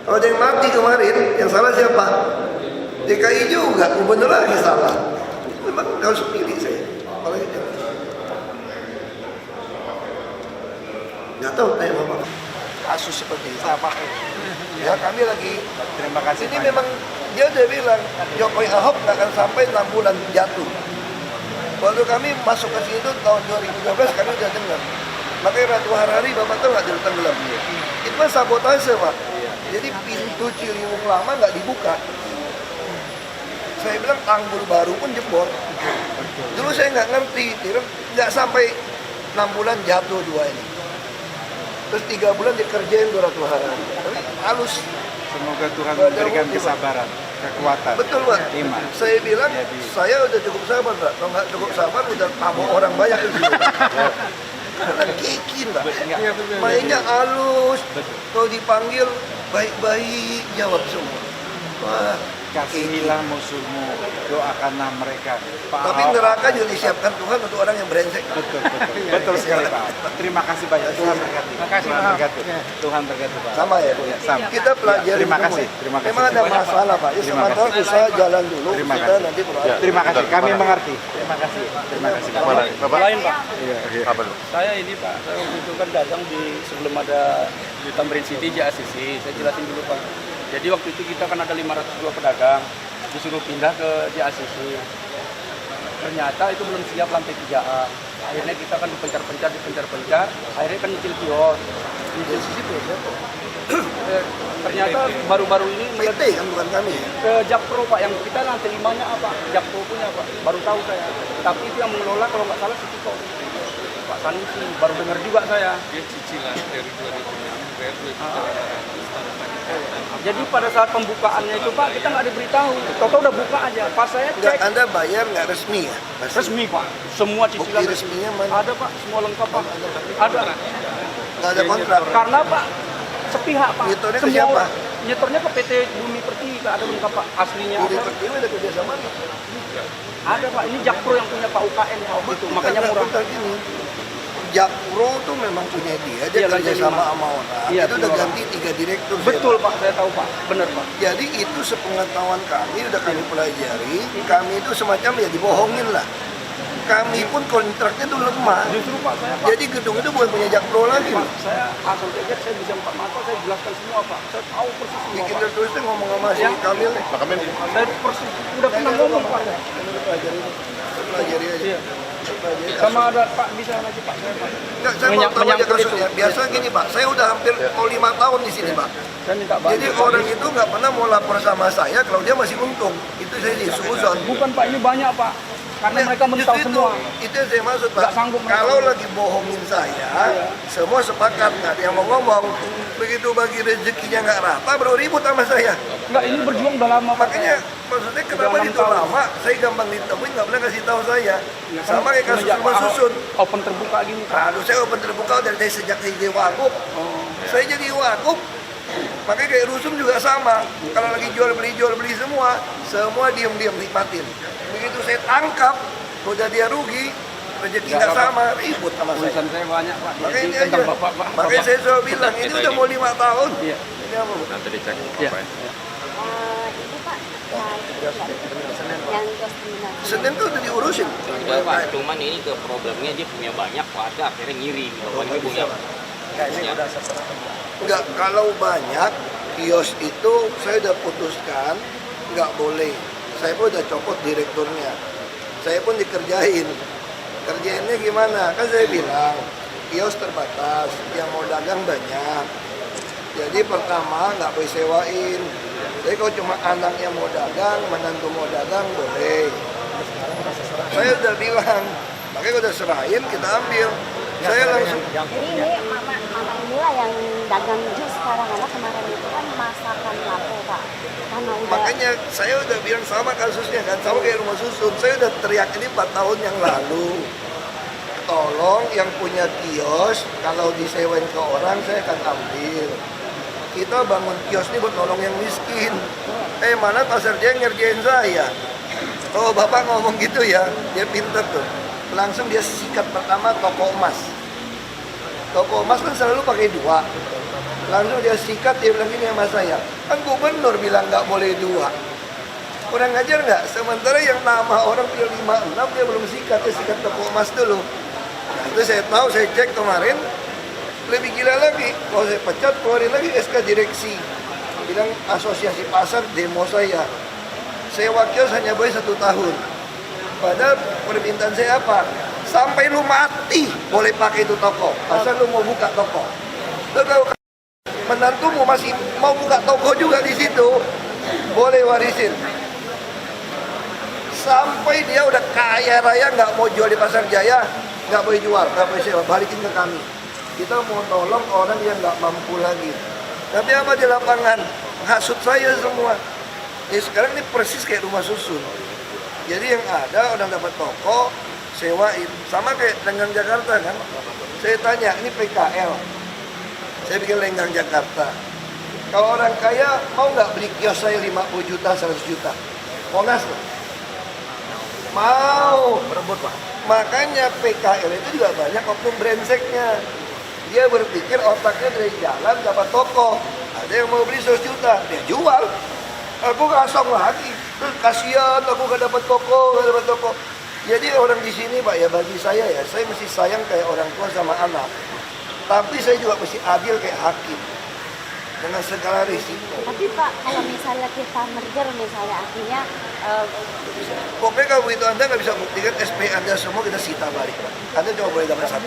Kalau ada yang mati kemarin, yang salah siapa? DKI juga, gubernur lagi salah. Memang harus pilih saya. Kalau gitu. Nggak tahu tanya apa. Kasus seperti itu. Ya kami lagi. Terima kasih. Ini memang dia udah bilang Jokowi Ahok nggak akan sampai 6 bulan jatuh. Waktu kami masuk ke situ tahun 2012 kami udah dengar. Makanya Ratu Harari Bapak tahu nggak tenggelam. Itu kan sabotase Pak. Jadi pintu Ciliwung lama nggak dibuka. Saya bilang tanggul baru pun jebol. Dulu saya nggak ngerti, nggak sampai 6 bulan jatuh dua ini. Terus 3 bulan dikerjain Ratu Harari. Tapi halus. Semoga Tuhan memberikan kesabaran, kekuatan. Betul Pak. Iman. Saya bilang saya udah cukup sabar Pak. Kalau nggak cukup sabar udah tabok orang banyak di sini. Karena kikin Pak. Mainnya halus. Kalau dipanggil baik-baik jawab semua. Wah. Kasihilah musuhmu, doakanlah mereka. Tapi neraka juga disiapkan Tuhan untuk orang yang brengsek. Betul sekali Pak. Terima kasih banyak. Tuhan berkati. Terima kasih Pak. Tuhan berkati Pak. Sama ya Bu. Sama. Kita pelajari. Terima kasih. Terima kasih. Memang ada masalah Pak. Ya sementara usaha jalan dulu. Terima Kita kasih. nanti pelajari. Terima kasih. Kami mengerti. Terima kasih. Terima kasih Pak. Lain Pak. Apa tuh? Saya ini Pak, saya waktu itu kan datang sebelum ada di Tamrin City JACC. Saya jelasin dulu Pak. Jadi waktu itu kita kan ada 502 pedagang, disuruh pindah ke JACC. Ternyata itu belum siap lantai 3A. Akhirnya kita kan dipencar-pencar, akhirnya kan nyicil kios. Ternyata baru-baru ini PT kan bukan kami ya? ke Jakpro Pak, yang kita lantai 5-nya apa? Jakpro punya Pak, baru tahu saya. Tapi itu yang mengelola kalau nggak salah Sitiko. Pak Sanusi, baru dengar juga saya. Dia cicilan dari 2006 bayar 2000. Jadi pada saat pembukaannya itu Pak, kita nggak diberitahu. Toto udah buka aja. Pas saya Nggak, cek. Anda bayar nggak resmi ya? Resmi Pak. Semua cicilan. Bukti resminya mana? Ada Pak, semua lengkap Pak. Ada. Nggak ada kontrak. Karena Pak, sepihak Pak. Nyetornya ke siapa? Nyetornya ke PT Bumi Pertiwi, nggak ada lengkap Pak. Aslinya Bumi ada. Pertiwi ada kerjasama nggak? Ada Pak, ini Jakpro yang punya Pak UKM Pak itu, makanya murah. Gini. Jakpro tuh memang punya dia kerja sama orang. Iya, itu udah ganti 3 direktur. Betul Pak, saya tahu Pak, benar Pak. Jadi itu sepengetahuan kami, udah kami pelajari. Kami itu semacam ya dibohongin lah. Kami pun kontraknya tuh lemah. Justru Pak, saya Pak. Jadi gedung itu bukan punya Jakpro lagi. Pak, saya asal kaget, saya bisa 4 mata, saya jelaskan semua Pak. Saya tahu persis semua Bikin Pak. tertulis tuh ngomong sama si Kamil. Saya persis, udah pernah ngomong Pak. Pelajari aja. Iya. Sama ada Pak, bisa nanti Pak. Saya Pak. Enggak, saya mau tahu aja kasusnya. Biasa gini Pak, saya udah hampir mau 5 tahun di sini Pak. Saya minta bantu. Jadi orang itu nggak pernah mau lapor sama saya kalau dia masih untung. Itu saya disuzon. Bukan Pak, ini banyak Pak. Karena mereka mental semua. Itu yang saya maksud Pak. Nggak sanggup mereka. Kalau lagi bohongin saya, semua sepakat, nggak ada yang mau ngomong. Begitu bagi rezekinya nggak rata, baru ribut sama saya. Enggak, ini berjuang udah lama Pak. Makanya maksudnya kenapa itu lama, saya gampang ditemuin, nggak pernah kasih tahu saya. Sama kayak kasus rumah susun. Open terbuka gini Pak. Aduh, saya open terbuka dari sejak saya jadi wagub. Saya jadi wagub. Makanya kayak rusum juga sama. Kalau lagi jual beli semua diam-diam nikmatin. Begitu saya tangkap, udah dia rugi, rezeki nggak sama, ribut sama saya. Tulisan saya banyak Pak. Makanya ini Tentang aja. Bapak. Makanya saya selalu bilang, ini udah mau 5 tahun. Iya. Ini apa Bu? Nanti dicek Iya. apa ya? Itu Pak, yang kios terminal. Senin tuh udah diurusin. Enggak Pak, cuman ini ke problemnya dia punya banyak warga akhirnya ngiri gitu. Pak ini punya. Enggak, kalau banyak kios itu saya udah putuskan nggak boleh. Saya pun udah copot direkturnya. Saya pun dikerjain. Kerjainnya gimana? Kan saya bilang kios terbatas, yang mau dagang banyak. Jadi pertama nggak boleh sewain. Jadi kalau cuma anaknya mau dagang, menantu mau dagang boleh. Saya udah bilang, makanya udah serahin kita ambil. Saya langsung. Jadi ini mama inilah yang dagang jus sekarang, karena kemarin itu kan masakan lapo Pak. Karena udah. Makanya saya udah bilang sama kasusnya kan, sama kayak rumah susun. Saya udah teriak ini 4 tahun yang lalu. Tolong yang punya kios, kalau disewain ke orang saya akan ambil. Kita bangun kios ini buat nolong yang miskin. Mana Pasar Jaya ngerjain saya. Oh Bapak ngomong gitu ya, dia pinter tuh. Langsung dia sikat pertama toko emas. Toko emas kan selalu pakai 2. Langsung dia sikat, dia bilang gini sama saya, kan gubernur bilang nggak boleh 2. Kurang ajar nggak? Sementara yang nama orang punya 5, 6 dia belum sikat, dia sikat toko emas dulu. Nah, itu saya tahu, saya cek kemarin, lebih gila lagi. Kalau saya pecat, keluarin lagi SK direksi. Bilang asosiasi pasar demo saya. Sewa kios hanya boleh 1 tahun. Padahal permintaan saya apa? Sampai lu mati boleh pakai itu toko. Asal lu mau buka toko. Lu kalau menantumu masih mau buka toko juga di situ, boleh warisin. Sampai dia udah kaya raya nggak mau jual di Pasar Jaya, nggak boleh jual, nggak boleh sewa, balikin ke kami. Kita mau tolong orang yang nggak mampu lagi. Tapi apa di lapangan? Hasut saya semua. Sekarang ini persis kayak rumah susun. Jadi yang ada orang dapat toko, sewain. Sama kayak Lenggang Jakarta kan. Saya tanya, ini PKL. Saya bikin Lenggang Jakarta. Kalau orang kaya mau nggak beli kios saya 50 juta, 100 juta? Mau nggak? Mau. Berebut Pak. Makanya PKL itu juga banyak oknum brengseknya. Dia berpikir otaknya dari jalan dapat toko. Ada yang mau beli 100 juta, dia jual. Aku kasong lagi. Kasihan aku gak dapat toko, gak dapat toko. Jadi orang di sini Pak ya, bagi saya ya, saya mesti sayang kayak orang tua sama anak. Tapi saya juga mesti adil kayak hakim. Dengan segala risiko. Tapi Pak, kalau misalnya kita merger misalnya artinya pokoknya kalau begitu Anda nggak bisa buktikan SP Anda semua kita sita balik. Anda coba boleh dapat 1.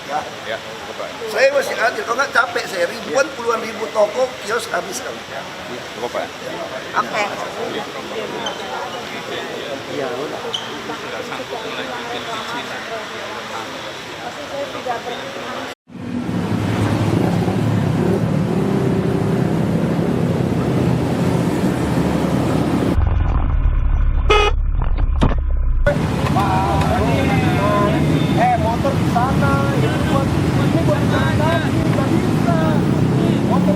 Ya. Ya, Bapak. Saya masih adil, kalau nggak capek saya ribuan puluhan ribu toko kios habis kali. Cukup Pak. oke. Iya, udah. Motor di sana, ini buat sana, nggak bisa. Motor.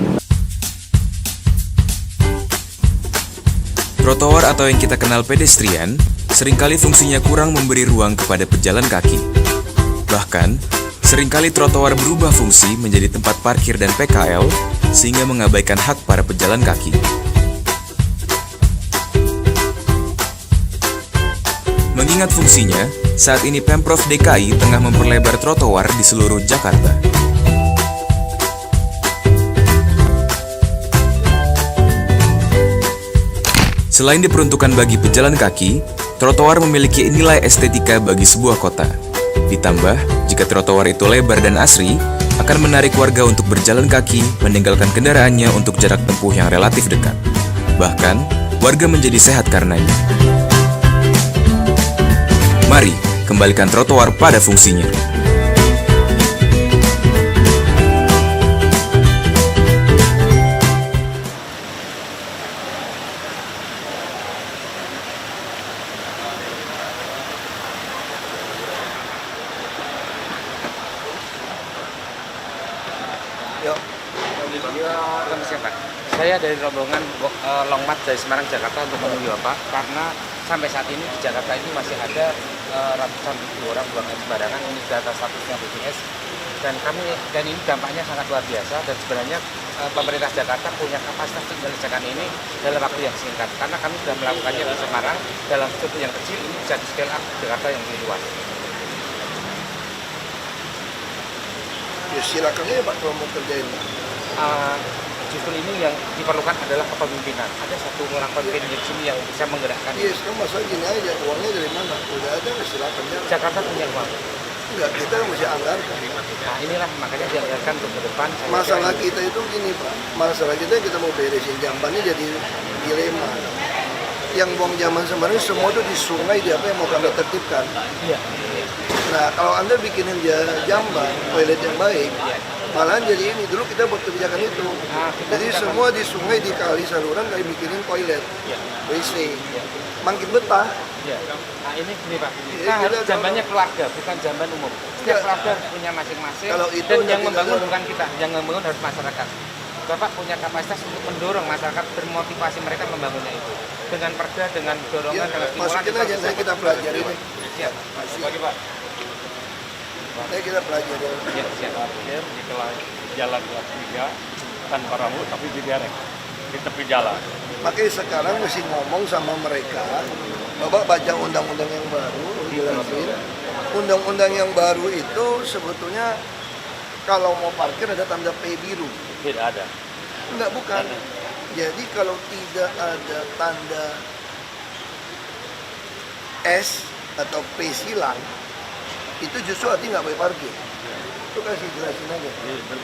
Trotoar atau yang kita kenal pedestrian, seringkali fungsinya kurang memberi ruang kepada pejalan kaki. Bahkan, seringkali trotoar berubah fungsi menjadi tempat parkir dan PKL, sehingga mengabaikan hak para pejalan kaki. Mengingat fungsinya, saat ini Pemprov DKI tengah memperlebar trotoar di seluruh Jakarta. Selain diperuntukkan bagi pejalan kaki, trotoar memiliki nilai estetika bagi sebuah kota. Ditambah, jika trotoar itu lebar dan asri, akan menarik warga untuk berjalan kaki, meninggalkan kendaraannya untuk jarak tempuh yang relatif dekat. Bahkan, warga menjadi sehat karenanya. Mari, kembalikan trotoar pada fungsinya. Saya dari rombongan Longmat dari Semarang Jakarta untuk menuju Bapak karena sampai saat ini di Jakarta ini masih ada ratusan ribu orang buang air sembarangan. Ini data statusnya BPS dan ini dampaknya sangat luar biasa dan sebenarnya pemerintah Jakarta punya kapasitas untuk menyelesaikan ini dalam waktu yang singkat karena kami sudah melakukannya di Semarang dalam struktur yang kecil, ini bisa di scale up di Jakarta yang lebih luas. Ya silakan aja Pak kalau mau kerjain. Justru ini yang diperlukan adalah kepemimpinan. Ada satu orang pemimpin di sini yang bisa menggerakkan. Iya, sekarang masalah gini aja, uangnya dari mana? Udah ada, silakan ya. Jakarta punya uang. Enggak, kita mesti anggarkan. Nah inilah makanya dianggarkan untuk ke depan. Masalah kita itu gini Pak, masalah kita mau beresin jambannya jadi dilema. Yang buang zaman Semarang semua itu di sungai, di apa yang mau kami tertibkan. Iya. Nah, kalau Anda bikinin jamban, toilet yang baik, malahan jadi ini. Dulu kita buat kebijakan itu. Jadi semua di sungai, di kali, saluran kayak bikinin toilet, WC. Makin betah. Nah ini gini Pak, kita harus jambannya keluarga, bukan jamban umum. Setiap keluarga punya masing-masing, dan yang membangun bukan kita, yang membangun harus masyarakat. Bapak punya kapasitas untuk mendorong masyarakat, bermotivasi mereka membangunnya itu. Dengan perda, dengan dorongan, dengan stimulan. Masukin aja, saya kita pelajari ini. Siap, bagi Pak. Saya kita pelajari. Ya, siap. Di jalan kelas 3 tanpa rambut tapi di derek di tepi jalan. Makanya sekarang mesti ngomong sama mereka, Bapak baca undang-undang yang baru, jelasin. Undang-undang yang baru itu sebetulnya kalau mau parkir ada tanda P biru. Tidak ada. Enggak, bukan. Jadi kalau tidak ada tanda S atau P silang, itu justru artinya nggak boleh parkir. Itu kasih jelasin aja.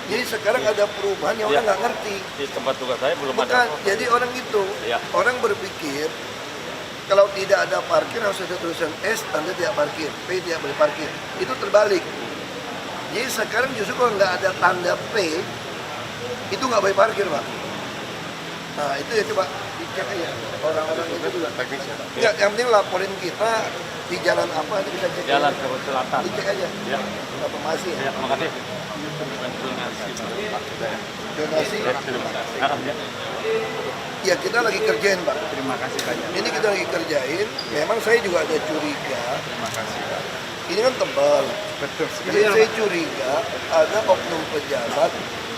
Jadi sekarang ada perubahan yang orang nggak ngerti. Di tempat tugas saya belum Bukan, ada. jadi orang itu, orang berpikir kalau tidak ada parkir harus ada tulisan S, tanda tidak parkir, P tidak boleh parkir. Itu terbalik. Jadi sekarang justru kalau nggak ada tanda P, itu nggak boleh parkir, Pak. Nah itu ya coba dicek aja orang-orang itu juga. Enggak, yang penting laporin kita di jalan apa, itu bisa cek. Jalan ke selatan. Dicek aja. Ya. Informasi. Ya, terima kasih. Donasi. Terima kasih. Ya kita lagi kerjain, Pak. Terima kasih banyak. Ini kita lagi kerjain. Memang saya juga ada curiga. Terima kasih, Pak. Ini kan tebal. Betul. Jadi saya curiga ada oknum pejabat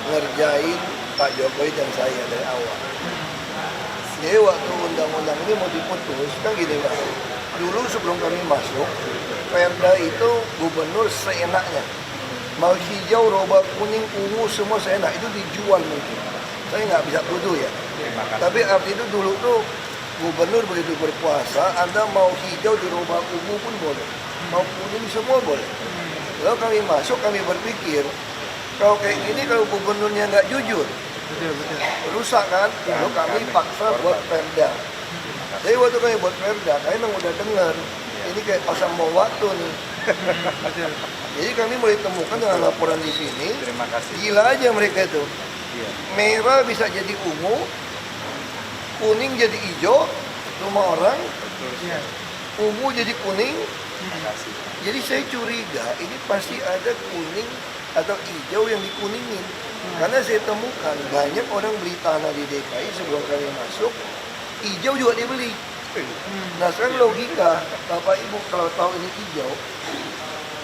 ngerjain Pak Jokowi dan saya dari awal. Jadi waktu undang-undang ini mau diputus, kan gini Pak. Dulu sebelum kami masuk, Perda itu gubernur seenaknya. Mau hijau, roba kuning, ungu, semua seenak. Itu dijual mungkin. Saya nggak bisa tuduh ya. Tapi arti itu dulu tuh gubernur begitu berkuasa, Anda mau hijau dirubah ungu pun boleh. Mau kuning semua boleh. Lalu kami masuk, kami berpikir, kalau kayak gini kalau gubernurnya nggak jujur, rusak kan? Lalu kami paksa buat Perda. Jadi waktu kami buat Perda, kami memang udah dengar, ini kayak pasang bom waktu nih. Jadi kami mulai temukan dengan laporan di sini. Terima kasih. Gila aja mereka itu. Merah bisa jadi ungu, kuning jadi hijau, rumah orang, ungu jadi kuning. Jadi saya curiga ini pasti ada kuning atau hijau yang dikuningin. Karena saya temukan banyak orang beli tanah di DKI sebelum kami masuk, hijau juga dibeli. Nah sekarang logika, Bapak Ibu kalau tahu ini hijau,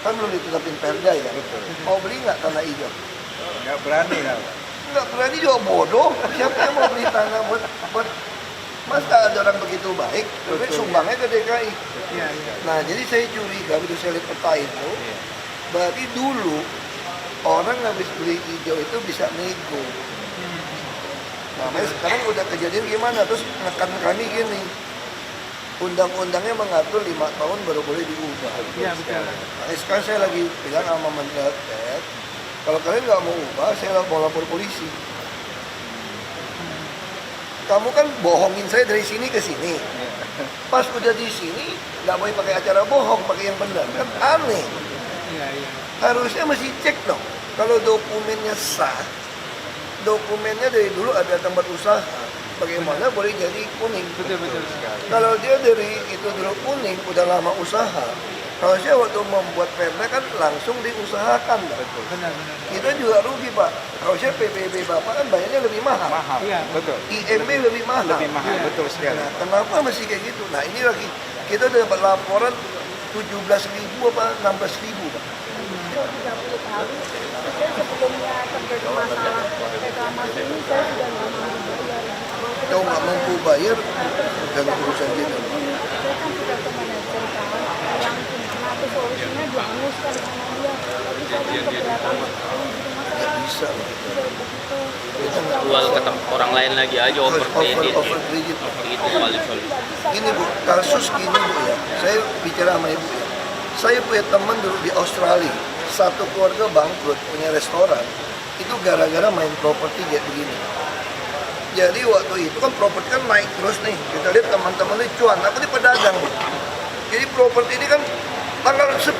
kan belum ditetapin Perda ya. Mau beli nggak tanah hijau? Nggak berani lah. Nggak berani juga bodoh. Siapa yang mau beli tanah buat masa ada orang begitu baik, tapi sumbangnya ke DKI. Nah, jadi saya curiga begitu saya lihat peta itu, berarti dulu orang habis beli hijau itu bisa nego. Nah, sekarang udah kejadian gimana? Terus menekan kami gini, undang-undangnya mengatur 5 tahun baru boleh diubah. Nah, sekarang saya lagi bilang sama Mendatek, kalau kalian nggak mau ubah, saya mau lapor polisi. Kamu kan bohongin saya dari sini ke sini. Pas udah di sini, nggak boleh pakai acara bohong, pakai yang benar. Kan aneh. Harusnya mesti cek dong. Kalau dokumennya sah, dokumennya dari dulu ada tempat usaha, bagaimana boleh jadi kuning. Betul. Kalau dia dari itu dulu kuning, udah lama usaha, harusnya waktu membuat Perda kan langsung diusahakan. Benar. Kita juga rugi Pak. Harusnya PBB Bapak kan bayarnya lebih mahal. Iya, betul. IMB lebih mahal. Betul sekali. Nah, kenapa mesti kayak gitu? Nah ini lagi kita udah dapat laporan 17.000 apa 16.000 Pak. 30 tahun, saya sebelumnya terjadi masalah reklamasi ini saya sudah nggak mampu bayar. Kalau nggak mampu bayar, dan urusan kita. Saya kan sudah ke manajer yang nanti solusinya dihanguskan sama dia. Tapi saya kan keberatan. Nggak bisa. Jual ke orang lain lagi aja overkredit. Overkredit. Itu paling solusi. Gini Bu, kasus gini Bu ya. Saya bicara sama Ibu ya. Saya punya teman dulu di Australia. Satu keluarga bangkrut, punya restoran. Itu gara-gara main properti kayak begini. Jadi waktu itu kan properti kan naik terus nih. Kita lihat teman-teman ini cuan. Aku ini pedagang. Jadi properti ini kan tanggal 10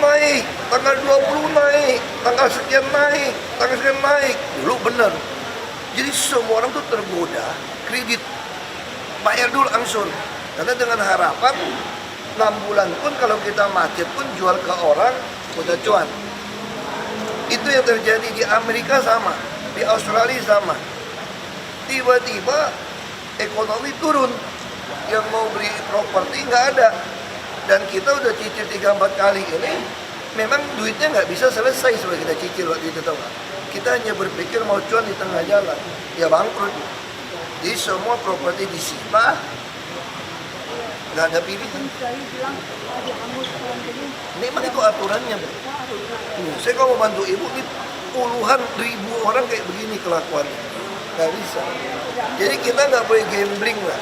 naik, tanggal 20 naik, tanggal sekian naik, tanggal sekian naik. Dulu benar. Jadi semua orang tuh tergoda kredit. Bayar dulu langsung. Karena dengan harapan 6 bulan pun kalau kita macet pun jual ke orang udah cuan. Itu yang terjadi di Amerika sama, di Australia sama. Tiba-tiba ekonomi turun. Yang mau beli properti nggak ada. Dan kita udah cicil 3-4 kali ini, memang duitnya nggak bisa selesai setelah kita cicil waktu itu, tau gak? Kita hanya berpikir mau cuan di tengah jalan, ya bangkrut. Jadi semua properti disita, nggak ada pilihan. Memang itu aturannya. Saya kalau mau bantu ibu, ini puluhan ribu orang kayak begini kelakuannya. Nggak bisa. Jadi kita nggak boleh gambling lah.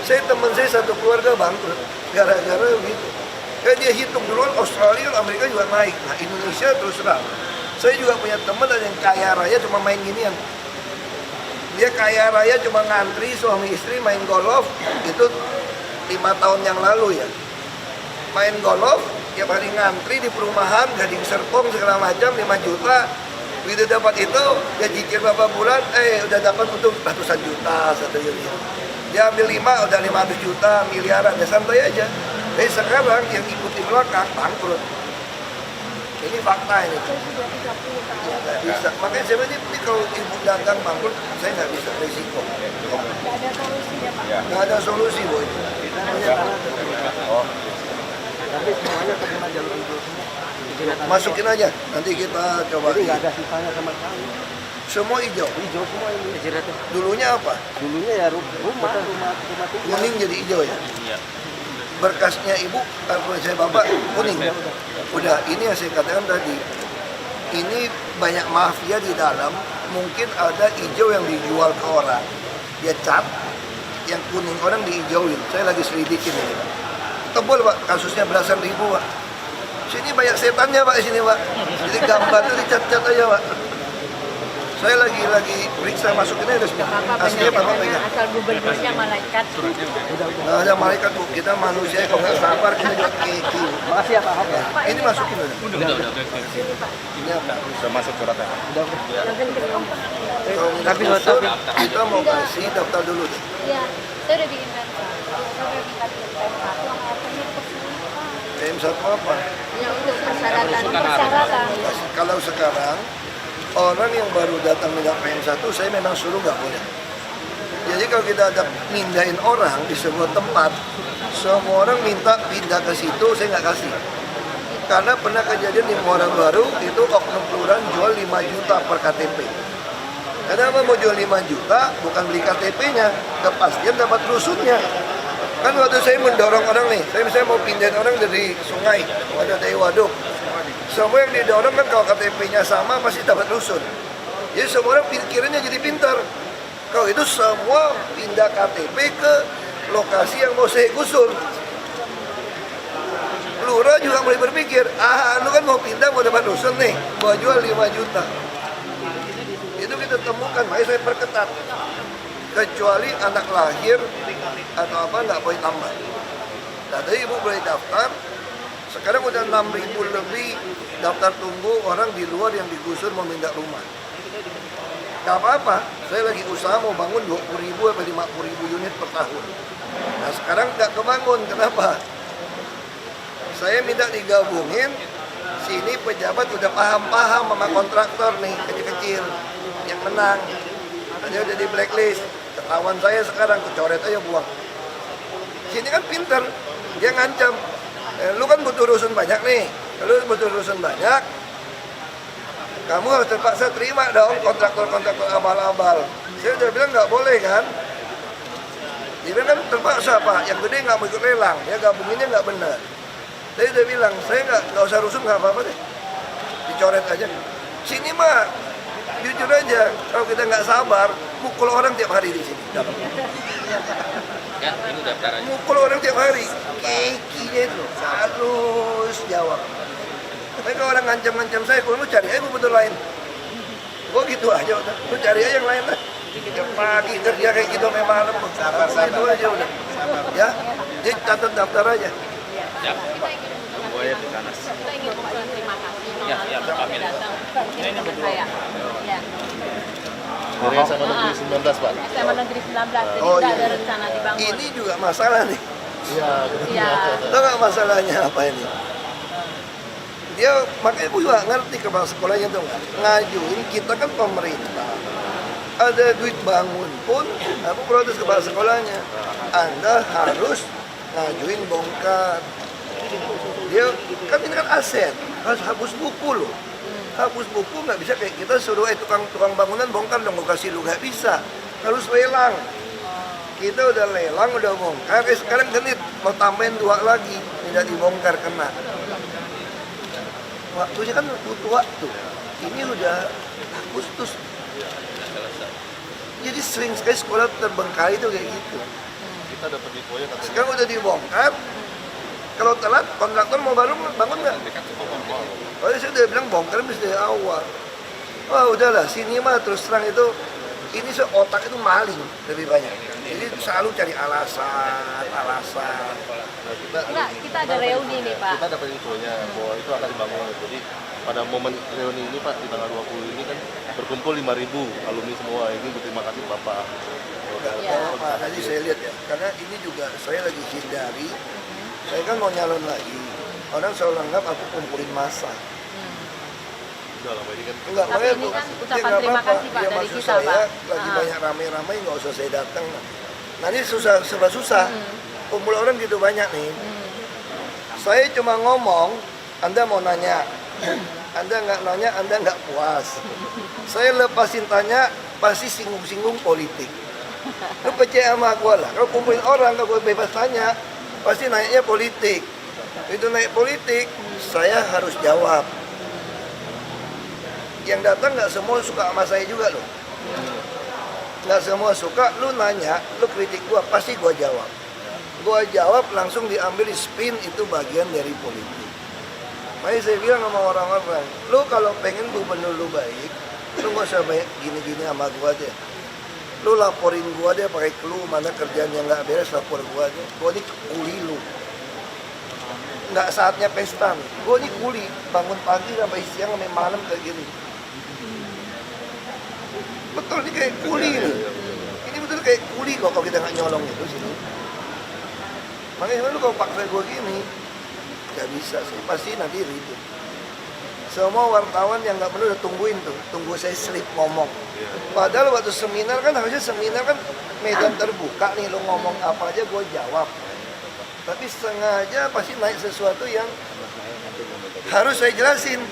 Teman saya satu keluarga bangkrut gara-gara begitu. Kayak dia hitung duluan Australia, Amerika juga naik. Nah Indonesia terus terang. Saya juga punya teman ada yang kaya raya cuma main ginian. Dia kaya raya cuma ngantri suami istri main golf. Itu 5 tahun yang lalu ya. Main golf, tiap hari ngantri di perumahan, Gading Serpong segala macam 5 juta. Begitu dapat itu, dia cicil beberapa bulan, udah dapat untung ratusan juta, 1 unit. Dia ambil 5, udah 500 juta, miliaran, ya santai aja. Tapi sekarang yang ikuti belakang, bangkrut. Ini fakta ini. Nggak bisa. Makanya saya ini kalau ibu dagang bangkrut, saya nggak bisa, risiko. Nggak ada solusi ya Pak? Nggak ada solusi, Boy. Tapi semuanya terkena jalur hijau semua. Masukin aja, nanti kita coba. Jadi nggak ada sisanya sama sekali. Semua hijau. Hijau semua ini. Dulunya apa? Dulunya ya rumah tinggal. Kuning jadi hijau ya? Iya. Berkasnya ibu, kalau saya bapak kuning. Udah, ini yang saya katakan tadi. Ini banyak mafia di dalam. Mungkin ada hijau yang dijual ke orang. Dia cat, yang kuning orang dihijauin. Saya lagi selidikin ini. Tebal Pak, kasusnya belasan ribu Pak. Sini banyak setannya Pak, di sini Pak. Jadi gambar itu dicat-cat aja Pak. Saya lagi periksa masukinnya udah semua. Aslinya Bapak pegang. Asal gubernurnya malaikat. Nggak ada malaikat tuh, kita manusia kalau nggak sabar kita juga keki. Makasih ya Pak. Ini masukin udah. Ini apa? Sudah masuk suratnya. Tapi kita mau kasih daftar dulu deh. Iya, saya udah bikin daftar. Saya udah minta bikin daftar. Yang PM1 apa? yang untuk persyaratan. Kalau sekarang orang yang baru datang minta PM1 saya memang suruh nggak boleh. Jadi kalau kita ada mindahin orang di sebuah tempat, semua orang minta pindah ke situ, saya nggak kasih. Karena pernah kejadian di Muara Baru, itu oknum kelurahan jual 5 juta per KTP. Kenapa mau jual 5 juta? Bukan beli KTP-nya, kepastian dapat rusunnya. Kan waktu saya mendorong orang nih, saya misalnya mau pindahin orang dari sungai, ada dari waduk. Semua yang didorong kan kalau KTP-nya sama pasti dapat rusun. Jadi semua orang pikirannya jadi pintar. Kalau itu semua pindah KTP ke lokasi yang mau saya gusur. Lurah juga mulai berpikir, lu kan mau pindah mau dapat rusun nih, mau jual 5 juta. Itu kita temukan, makanya saya perketat. Kecuali anak lahir atau apa nggak boleh tambah. Nah, tadi ibu boleh daftar. Sekarang udah 6.000 lebih daftar tunggu orang di luar yang digusur mau minta rumah. Gak apa-apa, saya lagi usaha mau bangun 20.000 sampai 50.000 unit per tahun. Nah sekarang nggak kebangun, kenapa? Saya minta digabungin, sini pejabat udah paham-paham sama kontraktor nih, kecil-kecil, yang menang. Dia udah di blacklist, ketahuan saya sekarang, kecoret aja buang. Sini kan pinter, dia ngancam. Lu kan butuh rusun banyak nih, lu butuh rusun banyak, kamu harus terpaksa terima dong kontraktor-kontraktor abal-abal. Saya udah bilang nggak boleh kan. Dia bilang kan terpaksa Pak, yang gede nggak mau ikut lelang, ya gabunginnya nggak benar. Saya udah bilang, saya nggak usah rusun nggak apa-apa deh, dicoret aja. Sini mah, jujur aja, kalau kita nggak sabar, mukul orang tiap hari di sini. Ya, ini daftarannya. Mukul orang tiap hari, kekinya itu harus jawab. Tapi kalau orang ngancam-ngancam saya, kalau lu cari aja gubernur lain. Gua gitu aja udah, lu cari aja yang lain lah. Tiap pagi kerja kayak gitu sampai malam, sabar gitu aja udah. Ya, jadi catat daftar aja. Ya. buaya di sana. Kita ingin mengucapkan terima kasih Ya, ya, sudah amin. datang. Ini teman saya. Ya. Dari SMA Negeri 19, Pak. SMA Negeri 19. Jadi Oh, tidak iya. ada rencana dibangun. Ini juga masalah nih. Iya. Iya. Tahu nggak masalahnya apa ini? Dia makanya gue juga ngerti kepala sekolahnya tuh nggak ngajuin, kita kan pemerintah ada duit bangun pun aku protes kepala sekolahnya, Anda harus ngajuin bongkar. Dia kan ini kan aset, harus hapus buku loh. Hapus buku nggak bisa kayak kita suruh tukang bangunan bongkar dong, gue kasih lu nggak bisa, harus lelang. Kita udah lelang, udah bongkar, sekarang genit mau tambahin 2 lagi, tidak dibongkar kena. Waktunya kan butuh waktu. Ini udah Agustus. Jadi sering sekali sekolah terbengkalai itu kayak gitu. Kita dapat infonya katanya. Sekarang udah dibongkar. Kalau telat, kontraktor mau baru bangun nggak? Oh, saya udah bilang bongkar mesti dari awal. Wah udahlah, sini mah terus terang itu ini otak itu maling lebih banyak. Jadi selalu cari alasan. Kita ada reuni nih Pak. Kita dapat infonya bahwa itu akan dibangun. Jadi pada momen reuni ini Pak, di tanggal 20 ini kan berkumpul 5.000 alumni semua. Ini berterima kasih Bapak. Pak, tadi saya lihat ya, karena ini juga saya lagi hindari. Saya kan mau nyalon lagi. Orang selalu anggap aku kumpulin massa. Udah lama ini kan. Enggak, Tapi ini kan ucapan terima kasih Pak ya, dari maksud kita saya, Pak. lagi banyak rame-rame nggak usah saya datang. Nah ini serba susah. Kumpul orang gitu banyak nih. Saya cuma ngomong, Anda mau nanya. Anda nggak nanya, Anda nggak puas. Saya lepasin tanya, pasti singgung-singgung politik. Lu percaya sama gue lah. Kalau kumpulin orang, kalau gue bebas tanya, pasti naiknya politik. Itu naik politik, saya harus jawab. Yang datang nggak semua suka sama saya juga loh. Nggak semua suka, lu nanya, lu kritik gua, pasti gua jawab. Gua jawab langsung diambil spin, itu bagian dari politik. Makanya saya bilang sama orang-orang, lu kalau pengen gubernur lu baik, lu nggak usah banyak gini-gini sama gua aja. Lu laporin gua deh pakai clue, mana kerjaan yang nggak beres, lapor gua aja. Gua ini kuli lu. Nggak saatnya pesta nih. Gua ini kuli, bangun pagi sampai siang sampai malam kayak gini. Betul, ini kayak kuli nih. Ini betul kayak kuli kok kalau kita nggak nyolong itu sini. Makanya lu kalau paksa gue gini, nggak bisa sih. Pasti nanti ribut. Semua wartawan yang nggak perlu udah tungguin tuh, tunggu saya slip ngomong. Padahal waktu seminar kan harusnya seminar kan medan terbuka nih, lu ngomong apa aja gue jawab. Tapi sengaja pasti naik sesuatu yang harus saya jelasin.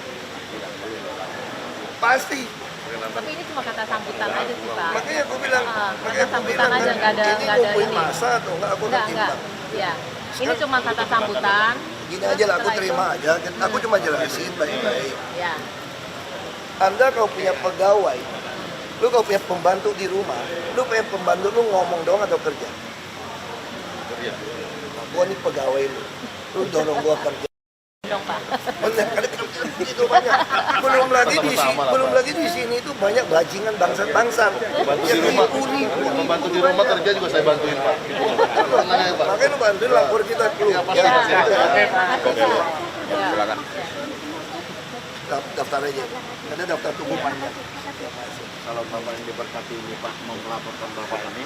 Pasti. Tapi ini cuma kata sambutan aja sih Pak. Makanya aku bilang, kata sambutan aja, nggak ada ini ini. masa atau enggak aku Enggak. timbang. Ya. Ini cuma kata sambutan. Gini aja lah, aku terima aja. Aku cuma jelasin baik-baik. Ya. Anda kalau punya pegawai, lu kalau punya pembantu di rumah, lu pengen pembantu lu ngomong doang atau kerja? Kerja. Gua ini pegawai lu dorong gua kerja. Dong Pak. Bener, itu banyak. Belum lagi di sini itu banyak bajingan bangsat-bangsat. Bantu di rumah, membantu di rumah kerja juga saya bantuin Pak. Makanya lu bantuin lapor kita keluar. Silakan. Daftar aja. Ada daftar tunggu panjang. Kalau Bapak yang diberkati ini Pak mau melaporkan Bapak ini,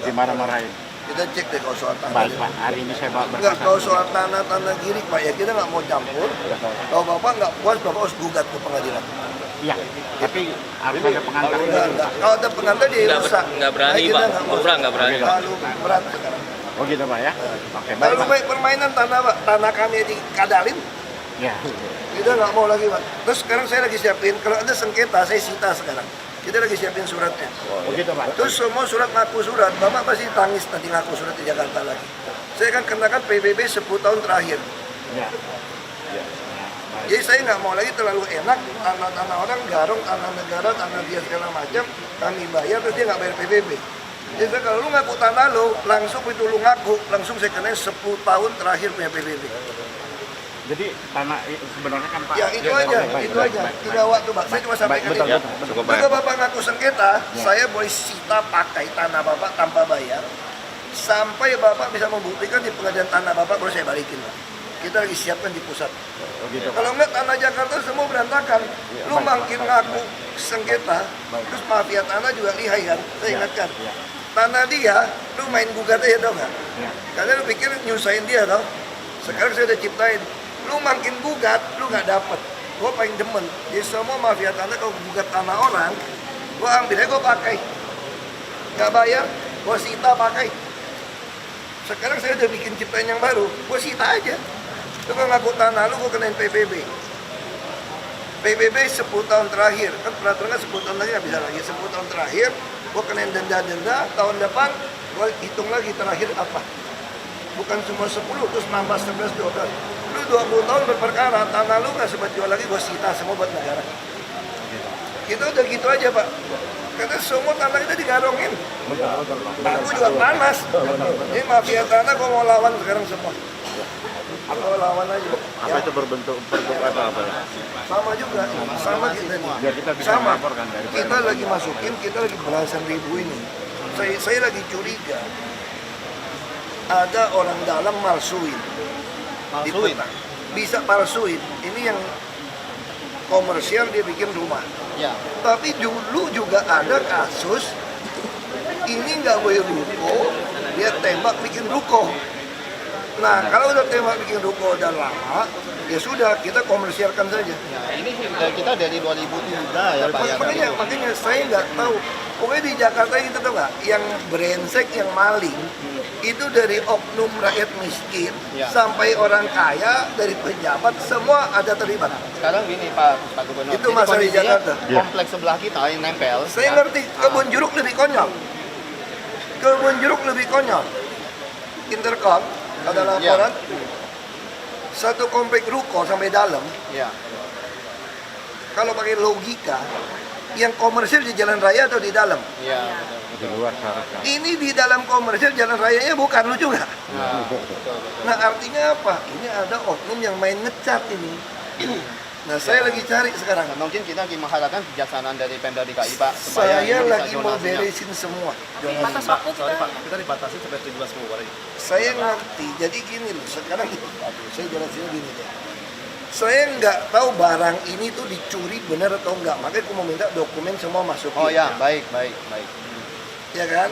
dimarah-marahin. Kita cek deh kalau soal tanah. Baik Pak, hari ini saya bawa Enggak, kalau soal tanah girik Pak ya kita nggak mau campur. Kalau Bapak nggak puas, Bapak harus gugat ke pengadilan. Iya, tapi harus ada pengantar. Enggak. Kalau ada pengantar dia rusak. Nggak berani Pak, nggak berani. Terlalu berat sekarang. Oh gitu Pak ya? Oke, baik Lalu Pak. baik permainan tanah Pak, tanah kami dikadalin. Ya. Kita nggak mau lagi Pak. Terus sekarang saya lagi siapin, kalau ada sengketa saya sita sekarang. Kita lagi siapin suratnya. Oh gitu Pak. Terus semua surat ngaku surat, Bapak pasti tangis nanti ngaku surat di Jakarta lagi. Saya akan kenakan PBB 10 tahun terakhir. Ya. Jadi saya nggak mau lagi terlalu enak, tanah-tanah orang garong, tanah negara, tanah dia segala macam, kami bayar terus dia nggak bayar PBB. Jadi kalau lu ngaku tanah lu, langsung itu lu ngaku, langsung saya kenain 10 tahun terakhir punya PBB. Jadi tanah sebenarnya kan Pak. Ya itu aja, itu aja. Tidak waktu Pak, saya cuma sampaikan betul, itu. betul. Jika Bapak ngaku sengketa, saya boleh sita pakai tanah Bapak tanpa bayar. Sampai Bapak bisa membuktikan di pengadilan tanah Bapak baru saya balikin, Pak. Kita lagi siapkan di pusat. Kalau enggak tanah Jakarta semua berantakan. Lu makin ngaku sengketa, terus mafia tanah juga lihai kan. Saya ingatkan. Tanah dia, lu main gugat aja tau nggak? Karena lu pikir nyusahin dia tau. Sekarang saya udah ciptain. Lu makin gugat, lu nggak dapet. Gue paling demen. Jadi semua mafia tanah kalau gugat tanah orang, gue ambil aja gue pakai. Nggak bayar, gue sita pakai. Sekarang saya udah bikin ciptaan yang baru, gue sita aja. Lu kalau ngaku tanah lu, gue kenain PBB. PBB 10 tahun terakhir, kan peraturannya 10 tahun lagi nggak bisa lagi. 10 tahun terakhir, gue kenain denda-denda, tahun depan gue hitung lagi terakhir apa. Bukan cuma 10, terus nambah 11, 12. Lu 20 tahun berperkara, tanah lu nggak sempat jual lagi, gue sita semua buat negara. Kita udah gitu aja, Pak. Karena semua tanah kita digarongin. Aku juga panas. Ini mafia tanah, gue mau lawan sekarang semua. Aku lawan aja. Apa itu berbentuk apa? Sama juga, sama kita nih. Biar kita bisa sama. melaporkan dari Kita lagi masukin, kita lagi belasan ribu ini. Saya lagi curiga. Ada orang dalam palsuin. Bisa palsuin. Ini yang komersial dia bikin rumah. Ya. Tapi dulu juga ada kasus ini nggak boleh ruko, dia tembak bikin ruko. Nah, kalau udah tembak bikin ruko udah lama, ya sudah kita komersialkan saja. Ya, ini kita dari 2003 ya Pak. Makanya saya nggak tahu. Pokoknya di Jakarta itu tahu nggak, yang brengsek, yang maling, itu dari oknum rakyat miskin sampai orang kaya, dari pejabat, semua ada terlibat. Sekarang gini Pak Gubernur. Itu masalah di Jakarta. Kompleks sebelah kita yang nempel. Saya ngerti, Kebun Jeruk lebih konyol. Kebun Jeruk lebih konyol. Intercom ada laporan. Satu komplek ruko sampai dalam. Ya. Kalau pakai logika, yang komersil di jalan raya atau di dalam? Iya, di luar seharusnya. Ini di dalam komersil jalan rayanya bukan lu juga. Nah, artinya apa? Ini ada oknum yang main ngecat ini. Nah, saya lagi cari sekarang. Mungkin kita lagi mengharapkan kebijaksanaan dari Pemda DKI Pak. Supaya Saya lagi mau beresin semua. Batas waktu Kita dibatasi sampai 17 Februari. Saya ngerti. Jadi gini loh, sekarang saya jelasin gini deh. Saya nggak tahu barang ini tuh dicuri benar atau enggak. Makanya aku mau minta dokumen semua masuk. Oh ya, baik. Ya kan?